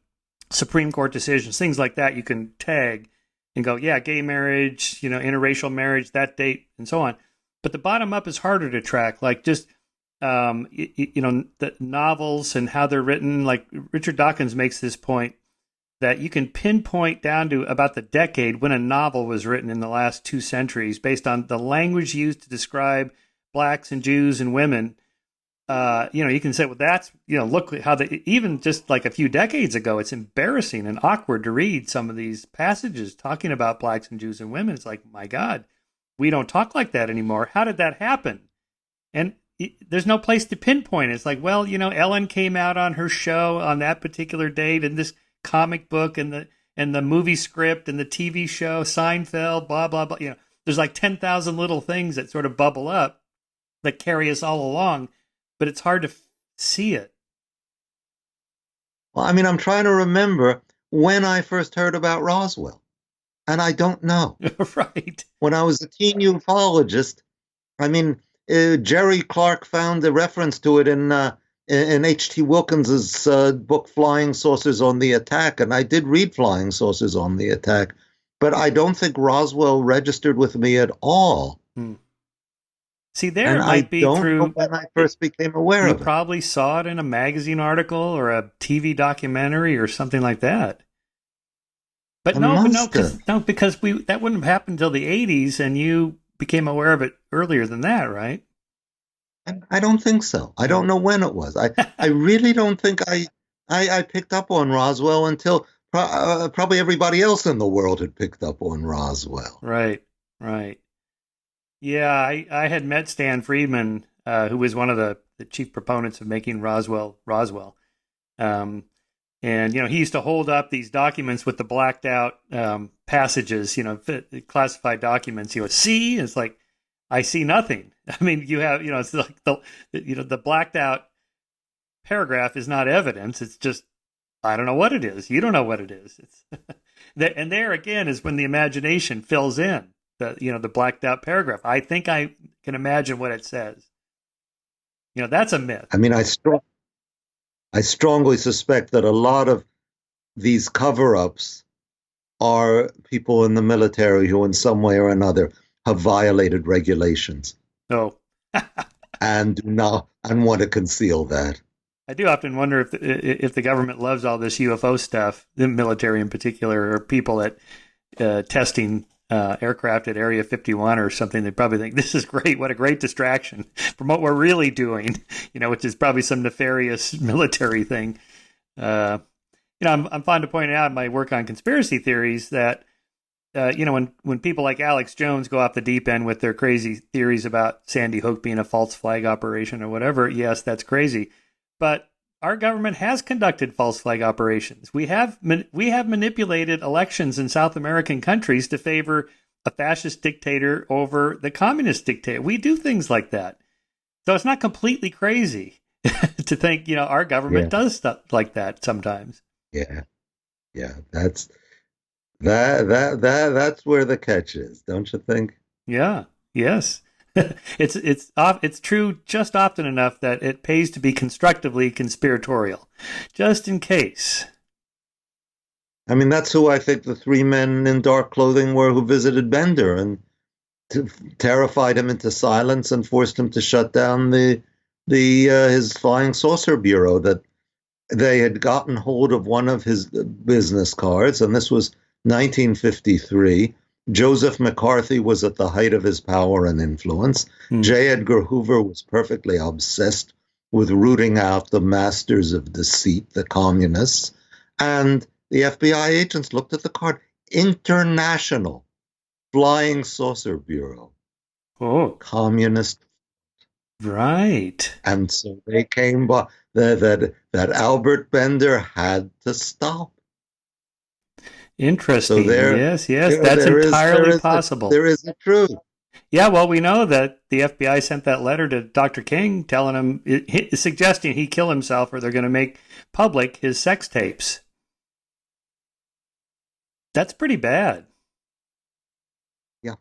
Speaker 1: Supreme Court decisions, things like that you can tag and go, yeah, gay marriage, interracial marriage, that date, and so on. But the bottom-up is harder to track, like just, the novels and how they're written. Like Richard Dawkins makes this point that you can pinpoint down to about the decade when a novel was written in the last 2 centuries based on the language used to describe blacks and Jews and women. You can say, well, that's, look how even just like a few decades ago, it's embarrassing and awkward to read some of these passages talking about blacks and Jews and women. It's like, my God, we don't talk like that anymore. How did that happen? And there's no place to pinpoint it. It's like, well, Ellen came out on her show on that particular date, and this comic book and the movie script and the TV show Seinfeld, blah blah blah. There's like 10,000 little things that sort of bubble up that carry us all along, but it's hard to see it.
Speaker 2: Well, I mean, I'm trying to remember when I first heard about Roswell, and I don't know.
Speaker 1: Right.
Speaker 2: When I was a teen ufologist, I mean, Jerry Clark found a reference to it in H.T. Wilkins's book Flying Saucers on the Attack, and I did read Flying Saucers on the Attack, but I don't think Roswell registered with me at all.
Speaker 1: See, there it might be through
Speaker 2: when I first became aware of it.
Speaker 1: You probably saw it in a magazine article or a TV documentary or something like that. But no, because that wouldn't have happened until the 80s, and you became aware of it earlier than that, right?
Speaker 2: I don't think so. I don't know when it was. I really don't think I picked up on Roswell until probably everybody else in the world had picked up on Roswell.
Speaker 1: Right. Yeah, I had met Stan Friedman, who was one of the chief proponents of making Roswell. And, he used to hold up these documents with the blacked out passages, classified documents. See? It's like, I see nothing. I mean, you have, it's like the blacked out paragraph is not evidence. It's just, I don't know what it is. You don't know what it is. It's and there again is when the imagination fills in the blacked out paragraph. I think I can imagine what it says. That's a myth.
Speaker 2: I mean, I strongly suspect that a lot of these cover-ups are people in the military who in some way or another have violated regulations.
Speaker 1: Oh.
Speaker 2: and want to conceal that.
Speaker 1: I do often wonder if the government loves all this UFO stuff, the military in particular, or people at testing aircraft at Area 51 or something. They probably think, this is great. What a great distraction from what we're really doing, which is probably some nefarious military thing. I'm fond to point out in my work on conspiracy theories that, when people like Alex Jones go off the deep end with their crazy theories about Sandy Hook being a false flag operation or whatever, yes, that's crazy. But our government has conducted false flag operations. We have manipulated elections in South American countries to favor a fascist dictator over the communist dictator. We do things like that. So it's not completely crazy to think, our government does stuff like that sometimes.
Speaker 2: Yeah. That's where the catch is, don't you think?
Speaker 1: Yeah. Yes. It's true just often enough that it pays to be constructively conspiratorial, just in case.
Speaker 2: I mean, that's who I think the three men in dark clothing were who visited Bender and terrified him into silence and forced him to shut down the his flying saucer bureau. That they had gotten hold of one of his business cards, and this was 1953. Joseph McCarthy was at the height of his power and influence.
Speaker 1: Hmm.
Speaker 2: J. Edgar Hoover was perfectly obsessed with rooting out the masters of deceit, the communists. And the FBI agents looked at the card, International Flying Saucer Bureau,
Speaker 1: Oh,
Speaker 2: communist.
Speaker 1: right.
Speaker 2: And so they came by that Albert Bender had to stop. So
Speaker 1: Interesting. Yes, yes, that's
Speaker 2: there is
Speaker 1: entirely possible.
Speaker 2: there is a truth.
Speaker 1: Yeah, well, we know that the FBI sent that letter to Dr. King telling him, suggesting he kill himself or they're going to make public his sex tapes. That's pretty bad.
Speaker 2: Yeah.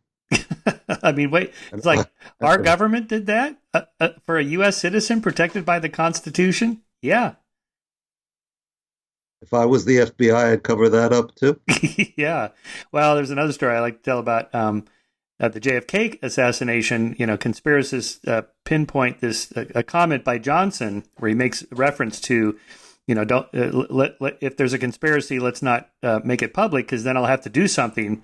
Speaker 1: I mean, wait, it's like our government did that for a U.S. citizen protected by the Constitution? Yeah.
Speaker 2: If I was the FBI, I'd cover that up too.
Speaker 1: Yeah. Well, there's another story I like to tell about the JFK assassination. You know, conspiracists pinpoint this a comment by Johnson where he makes reference to, you know, don't if there's a conspiracy, let's not make it public because then I'll have to do something.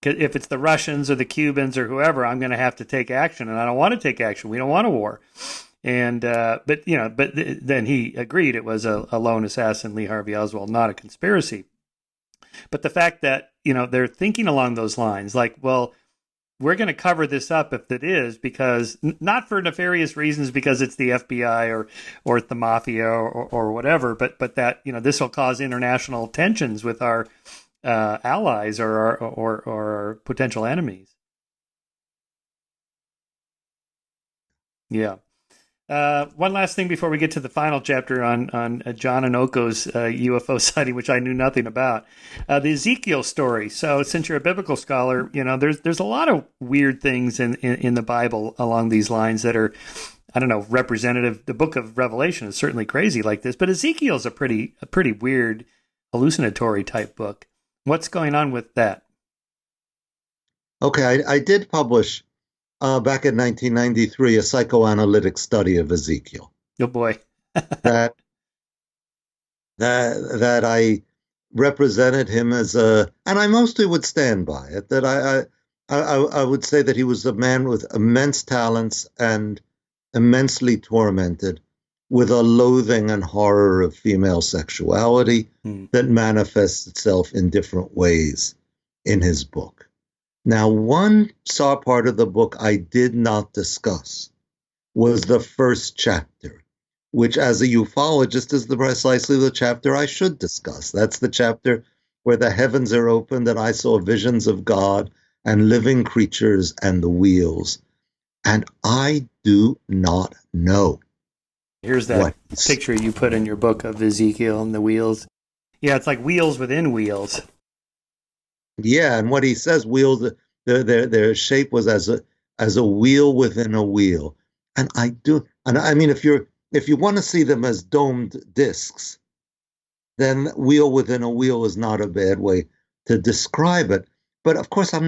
Speaker 1: If it's the Russians or the Cubans or whoever, I'm going to have to take action, and I don't want to take action. We don't want a war. And but then he agreed it was a lone assassin, Lee Harvey Oswald, not a conspiracy. But the fact that they're thinking along those lines, like, well, we're going to cover this up if it is, because not for nefarious reasons, because it's the FBI or the mafia or whatever, but that this will cause international tensions with our allies or our potential enemies. Yeah. One last thing before we get to the final chapter on John and Oko's UFO sighting, which I knew nothing about. The Ezekiel story. So, since you're a biblical scholar, there's a lot of weird things in the Bible along these lines that are, I don't know, representative. The book of Revelation is certainly crazy like this, but Ezekiel's a pretty weird, hallucinatory type book. What's going on with that?
Speaker 2: Okay, I did publish back in 1993 a psychoanalytic study of Ezekiel.
Speaker 1: Oh boy.
Speaker 2: that I represented him as and I mostly would stand by it. That I would say that he was a man with immense talents and immensely tormented with a loathing and horror of female sexuality that manifests itself in different ways in his book. Now, one part of the book I did not discuss was the first chapter, which as a ufologist is precisely the chapter I should discuss. That's the chapter where the heavens are opened and I saw visions of God and living creatures and the wheels. And I do not know.
Speaker 1: Here's that picture you put in your book of Ezekiel and the wheels. Yeah, it's like wheels within wheels.
Speaker 2: Yeah, and what he says, wheels, their shape was as a wheel within a wheel. And I mean, if you want to see them as domed discs, then wheel within a wheel is not a bad way to describe it. But of course, I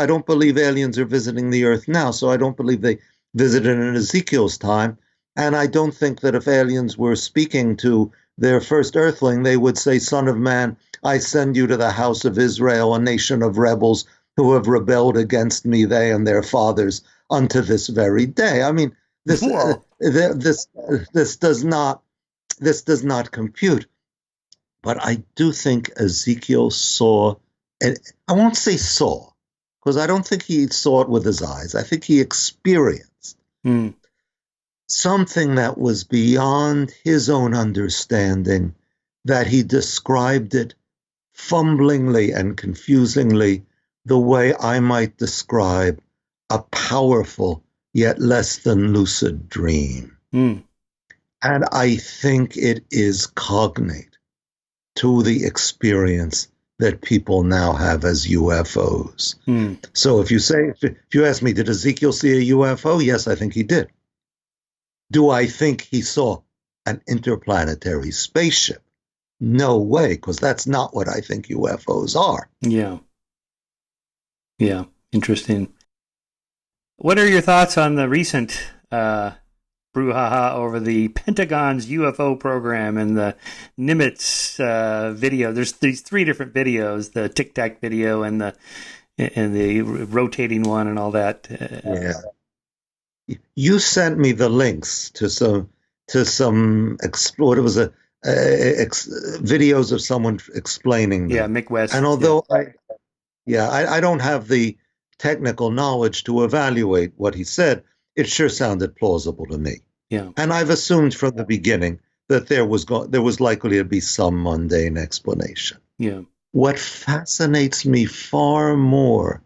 Speaker 2: don't believe aliens are visiting the Earth now, so I don't believe they visited in Ezekiel's time. And I don't think that if aliens were speaking to their first earthling, they would say, "Son of man, I send you to the house of Israel, a nation of rebels who have rebelled against me, they and their fathers, unto this very day." I mean, this does not compute. But I do think Ezekiel saw, and I won't say saw, because I don't think he saw it with his eyes. I think he experienced something that was beyond his own understanding, that he described it fumblingly and confusingly the way I might describe a powerful yet less than lucid dream. And I think it is cognate to the experience that people now have as UFOs.
Speaker 1: Hmm.
Speaker 2: So if you ask me, did Ezekiel see a UFO? Yes, I think he did. Do I think he saw an interplanetary spaceship? No way, because that's not what I think UFOs are.
Speaker 1: Yeah. Yeah. Interesting. What are your thoughts on the recent brouhaha over the Pentagon's UFO program and the Nimitz video? There's these three different videos: the Tic Tac video and the rotating one and all that.
Speaker 2: Yeah. You sent me the links to some what it was videos of someone explaining them.
Speaker 1: Yeah, Mick West.
Speaker 2: And although I don't have the technical knowledge to evaluate what he said, it sure sounded plausible to me.
Speaker 1: Yeah.
Speaker 2: And I've assumed from the beginning that there was likely to be some mundane explanation.
Speaker 1: Yeah.
Speaker 2: What fascinates me far more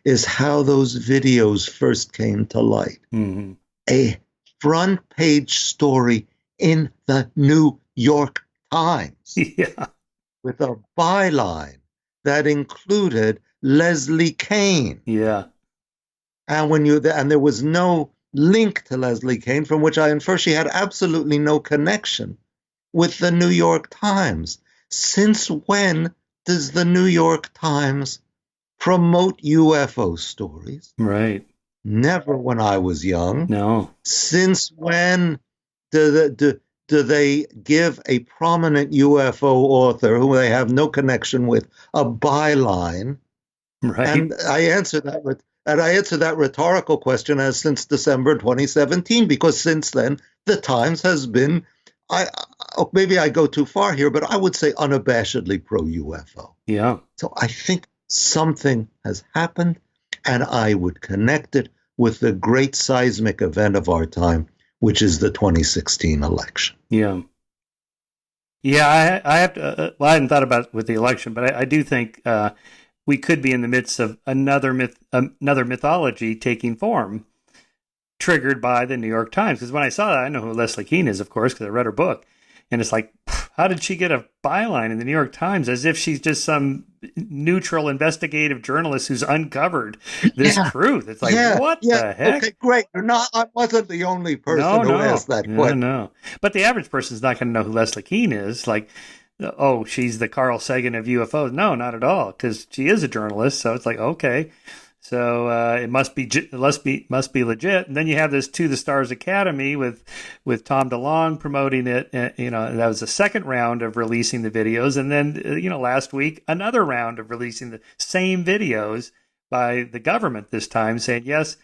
Speaker 2: is how those videos first came to light.
Speaker 1: Mm-hmm.
Speaker 2: A front page story in the New York Times.
Speaker 1: Yeah.
Speaker 2: With a byline that included Leslie Kean.
Speaker 1: Yeah.
Speaker 2: And there was no link to Leslie Kean, from which I infer she had absolutely no connection with the New York Times. Since when does the New York Times promote UFO stories?
Speaker 1: Right.
Speaker 2: Never when I was young.
Speaker 1: No.
Speaker 2: Since when do they give a prominent UFO author who they have no connection with a byline?
Speaker 1: Right.
Speaker 2: And I answer that rhetorical question as since December 2017, because since then the Times has been, maybe I go too far here, but I would say unabashedly pro-UFO.
Speaker 1: Yeah.
Speaker 2: So I think something has happened, and I would connect it with the great seismic event of our time, which is the 2016 election.
Speaker 1: Yeah. Yeah, I have to. I hadn't thought about it with the election, but I do think we could be in the midst of another mythology taking form, triggered by the New York Times. Because when I saw that, I know who Leslie Kean is, of course, because I read her book, and it's like, how did she get a byline in the New York Times as if she's just some neutral investigative journalist who's uncovered this truth? It's like, what the heck?
Speaker 2: Okay, great. I wasn't the only person who asked that question.
Speaker 1: No. But the average person's not going to know who Leslie Kean is. Like, oh, she's the Carl Sagan of UFOs. No, not at all, because she is a journalist. So it's like, okay. So it must be legit. And then you have this To the Stars Academy with Tom DeLonge promoting it. And, that was the second round of releasing the videos. And then, last week, another round of releasing the same videos by the government this time, saying yes.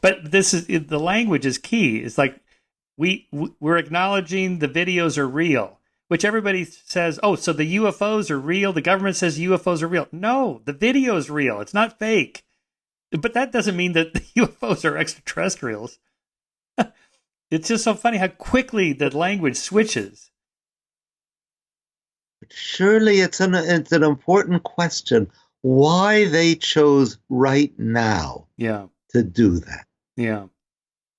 Speaker 1: But the language is key. It's like we're acknowledging the videos are real, which everybody says, oh, so the UFOs are real. The government says UFOs are real. No, the video is real. It's not fake. But that doesn't mean that the UFOs are extraterrestrials. It's just so funny how quickly the language switches.
Speaker 2: Surely it's an important question why they chose right now to do that.
Speaker 1: Yeah.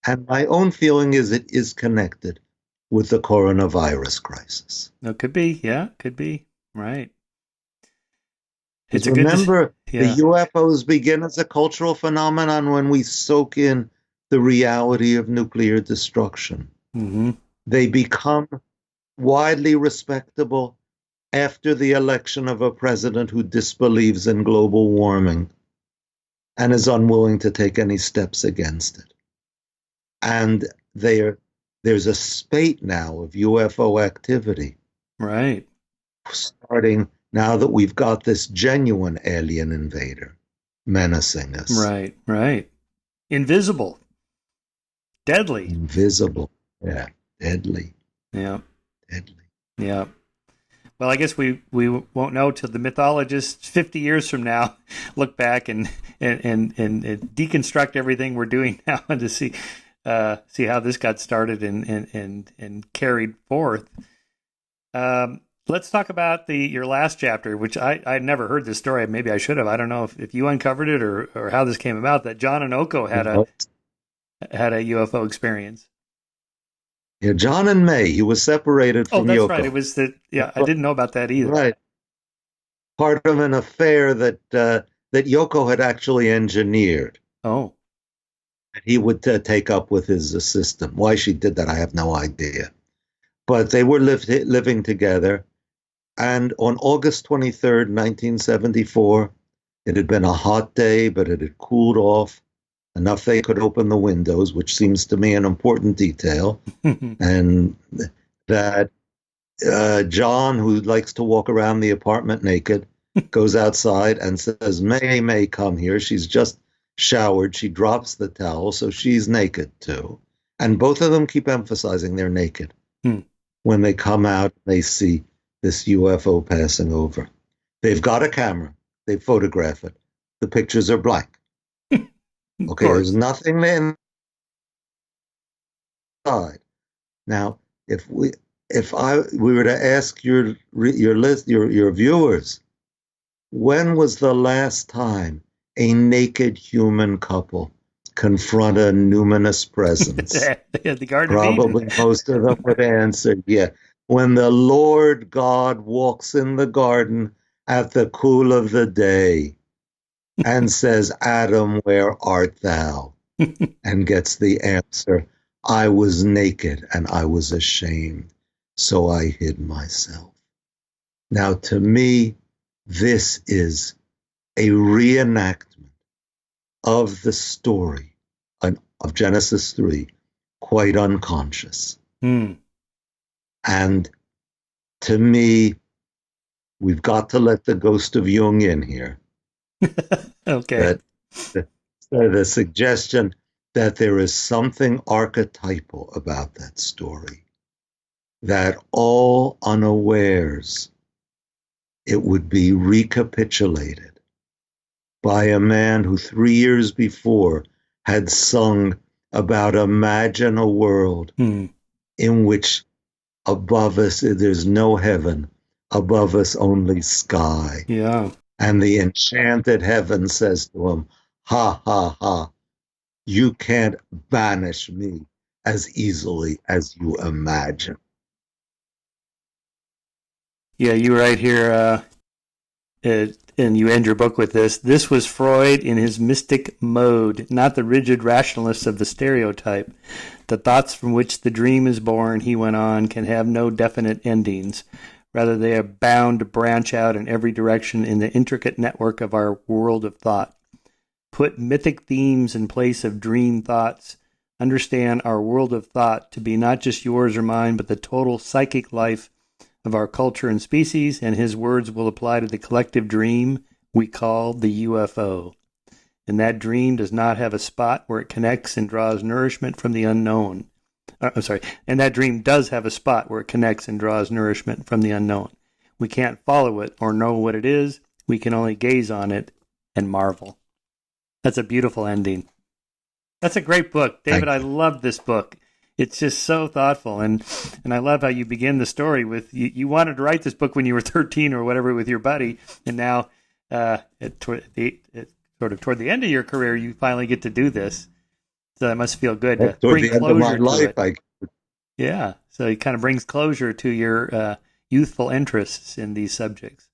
Speaker 2: And my own feeling is it is connected with the coronavirus crisis.
Speaker 1: No, could be. Yeah, could be. Right.
Speaker 2: Remember, the UFOs begin as a cultural phenomenon when we soak in the reality of nuclear destruction.
Speaker 1: Mm-hmm.
Speaker 2: They become widely respectable after the election of a president who disbelieves in global warming and is unwilling to take any steps against it. And there's a spate now of UFO activity.
Speaker 1: Right.
Speaker 2: Starting now that we've got this genuine alien invader menacing us.
Speaker 1: Right. Invisible. Deadly.
Speaker 2: Invisible. Yeah. Deadly.
Speaker 1: Yeah.
Speaker 2: Deadly.
Speaker 1: Yeah. Well, I guess we won't know till the mythologists 50 years from now look back and deconstruct everything we're doing now and to see how this got started and carried forth. Let's talk about your last chapter, which I'd never heard this story. Maybe I should have. I don't know if you uncovered it or how this came about, that John Onoko had a UFO experience.
Speaker 2: Yeah, John and May. He was separated from Yoko.
Speaker 1: Oh, that's right. It was I didn't know about that either.
Speaker 2: Right. part of an affair that Yoko had actually engineered.
Speaker 1: Oh.
Speaker 2: He would take up with his assistant. Why she did that, I have no idea. But they were living together. And on August 23rd, 1974, it had been a hot day, but it had cooled off enough they could open the windows, which seems to me an important detail. And that John, who likes to walk around the apartment naked, goes outside and says, May come here. She's just showered. She drops the towel, so she's naked too. And both of them keep emphasizing they're naked. When they come out, they see this UFO passing over. They've got a camera. They photograph it. The pictures are blank. Okay, there's nothing inside. Now, if we were to ask your viewers, when was the last time a naked human couple confront a numinous presence?
Speaker 1: The Garden
Speaker 2: Probably
Speaker 1: of Eden.
Speaker 2: most of them would answer, yeah. When the Lord God walks in the garden at the cool of the day and says, Adam, where art thou? And gets the answer, I was naked and I was ashamed, so I hid myself. Now, to me, this is a reenactment of the story of Genesis 3, quite unconscious. And to me, we've got to let the ghost of Jung in here.
Speaker 1: Okay.
Speaker 2: The suggestion that there is something archetypal about that story, that all unawares it would be recapitulated by a man who 3 years before had sung about imagine a world in which above us there's no heaven, above us only sky.
Speaker 1: Yeah.
Speaker 2: And the enchanted heaven says to him, ha, ha, ha, you can't banish me as easily as you imagine.
Speaker 1: Yeah, you write here, and you end your book with this. This was Freud in his mystic mode, not the rigid rationalist of the stereotype. The thoughts from which the dream is born, he went on, can have no definite endings. Rather, they are bound to branch out in every direction in the intricate network of our world of thought. Put mythic themes in place of dream thoughts. Understand our world of thought to be not just yours or mine, but the total psychic life of our culture and species, and his words will apply to the collective dream we call the UFO. And that dream does not have a spot where it connects and draws nourishment from the unknown. And that dream does have a spot where it connects and draws nourishment from the unknown. We can't follow it or know what it is. We can only gaze on it and marvel. That's a beautiful ending. That's a great book. David, I love this book. It's just so thoughtful. And I love how you begin the story with, you wanted to write this book when you were 13 or whatever with your buddy. And now, toward the end of your career, you finally get to do this. So that must feel good to
Speaker 2: toward
Speaker 1: bring
Speaker 2: the end of my
Speaker 1: closure to
Speaker 2: life,
Speaker 1: it. Yeah. So it kind of brings closure to your youthful interests in these subjects.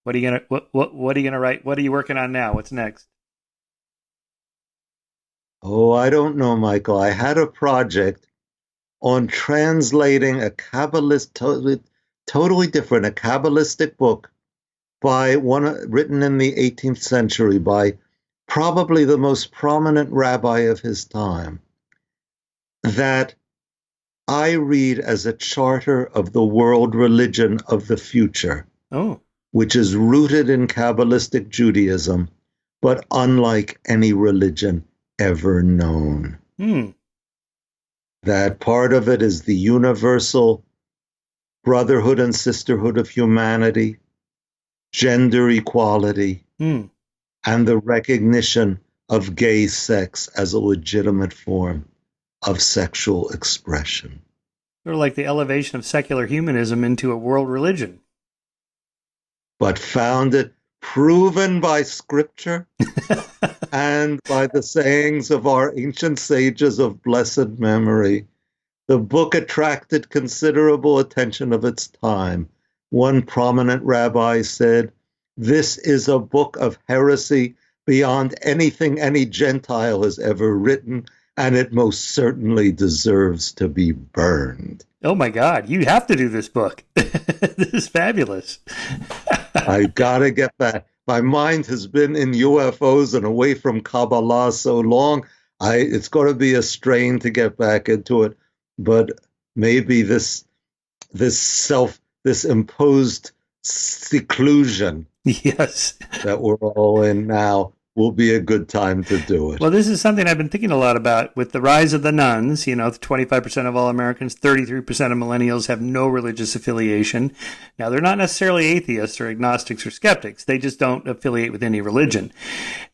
Speaker 1: What are you gonna write? What are you working on now? What's next?
Speaker 2: Oh, I don't know, Michael. I had a project on translating a Kabbalist, totally different, a Kabbalistic book by one written in the 18th century by probably the most prominent rabbi of his time, that I read as a charter of the world religion of the future, which is rooted in Kabbalistic Judaism, but unlike any religion ever known. That part of it is the universal brotherhood and sisterhood of humanity, gender equality, and the recognition of gay sex as a legitimate form of sexual expression.
Speaker 1: Sort of like the elevation of secular humanism into a world religion.
Speaker 2: But founded, proven by scripture and by the sayings of our ancient sages of blessed memory. The book attracted considerable attention of its time, One prominent rabbi said, "This is a book of heresy beyond anything any Gentile has ever written, and it most certainly deserves to be burned."
Speaker 1: Oh my God, you have to do this book. This is fabulous.
Speaker 2: I gotta get back. My mind has been in UFOs and away from Kabbalah so long. It's going to be a strain to get back into it, but maybe this imposed seclusion
Speaker 1: Yes.
Speaker 2: that we're all in now will be a good time to do it.
Speaker 1: Well, this is something I've been thinking a lot about with the rise of the nuns. 25% of all Americans, 33% of millennials have no religious affiliation. Now, they're not necessarily atheists or agnostics or skeptics. They just don't affiliate with any religion.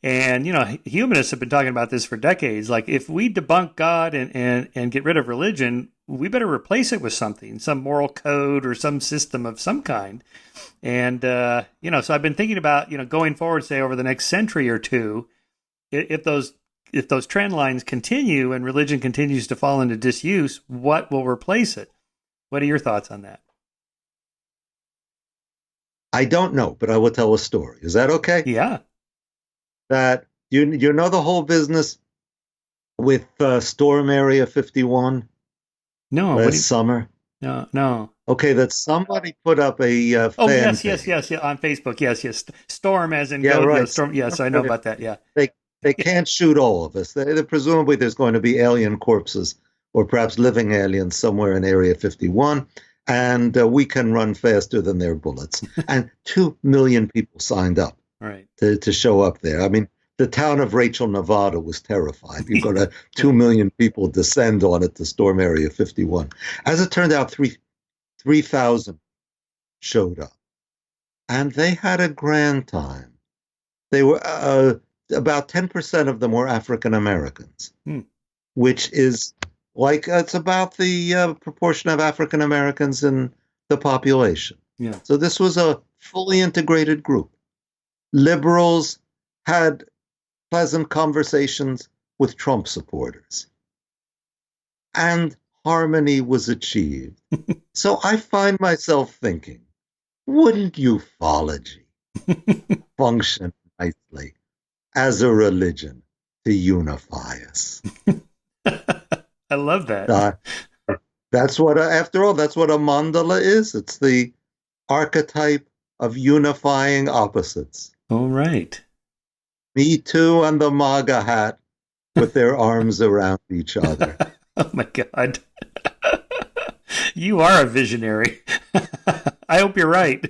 Speaker 1: And, humanists have been talking about this for decades. Like, if we debunk God and get rid of religion, we better replace it with something, some moral code or some system of some kind. And, so I've been thinking about, going forward, say over the next century or two, if those trend lines continue and religion continues to fall into disuse, what will replace it? What are your thoughts on that?
Speaker 2: I don't know, but I will tell a story. Is that okay?
Speaker 1: Yeah.
Speaker 2: That you know the whole business with Storm Area 51
Speaker 1: No.
Speaker 2: last summer?
Speaker 1: No.
Speaker 2: Okay, that somebody put up a
Speaker 1: Oh,
Speaker 2: fan
Speaker 1: yes, on Facebook. Yes. Storm as in
Speaker 2: Yeah,
Speaker 1: go.
Speaker 2: right.
Speaker 1: Storm. Yes, I know about that. Yeah.
Speaker 2: They can't shoot all of us. Presumably there's going to be alien corpses or perhaps living aliens somewhere in Area 51, and we can run faster than their bullets. And 2 million people signed up
Speaker 1: Right.
Speaker 2: to show up there. I mean, the town of Rachel, Nevada was terrified. You've got 2 million people descend on it to storm Area 51. As it turned out, 3,000 showed up, and they had a grand time. They were about 10% of them were African Americans, which is like it's about the proportion of African Americans in the population.
Speaker 1: Yeah.
Speaker 2: So this was a fully integrated group. Liberals had pleasant conversations with Trump supporters, and harmony was achieved. So I find myself thinking, wouldn't ufology function nicely as a religion to unify us?
Speaker 1: I love that.
Speaker 2: That's what, after all, that's what a mandala is. It's the archetype of unifying opposites.
Speaker 1: All right.
Speaker 2: Me too and the MAGA hat with their arms around each other.
Speaker 1: Oh my God. You are a visionary. I hope you're right,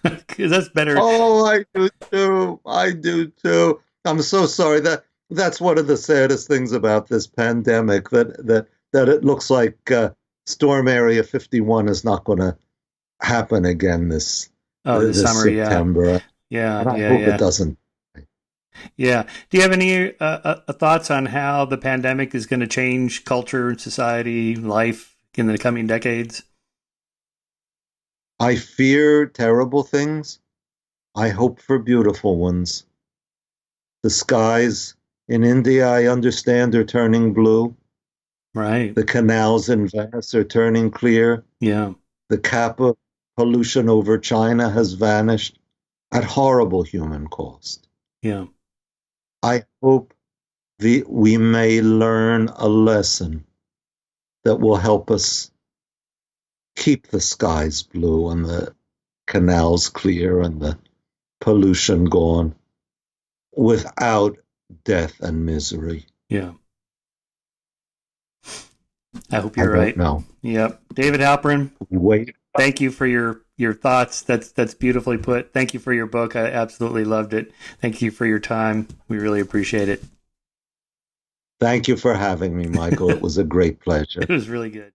Speaker 1: because that's better.
Speaker 2: Oh, I do too. I do too. I'm so sorry. That's one of the saddest things about this pandemic, that it looks like Storm Area 51 is not going to happen again this
Speaker 1: summer.
Speaker 2: September.
Speaker 1: Yeah.
Speaker 2: And I hope it doesn't.
Speaker 1: Yeah. Do you have any thoughts on how the pandemic is going to change culture, society, life in the coming decades?
Speaker 2: I fear terrible things. I hope for beautiful ones. The skies in India, I understand, are turning blue.
Speaker 1: Right.
Speaker 2: The canals in Venice are turning clear.
Speaker 1: Yeah.
Speaker 2: The cap of pollution over China has vanished at horrible human cost.
Speaker 1: Yeah.
Speaker 2: I hope we may learn a lesson that will help us keep the skies blue and the canals clear and the pollution gone without death and misery.
Speaker 1: Yeah. I hope you're right.
Speaker 2: No.
Speaker 1: Yep. David Halperin.
Speaker 2: Wait.
Speaker 1: Thank you for your thoughts. That's beautifully put. Thank you for your book. I absolutely loved it. Thank you for your time. We really appreciate it.
Speaker 2: Thank you for having me, Michael. It was a great pleasure.
Speaker 1: It was really good.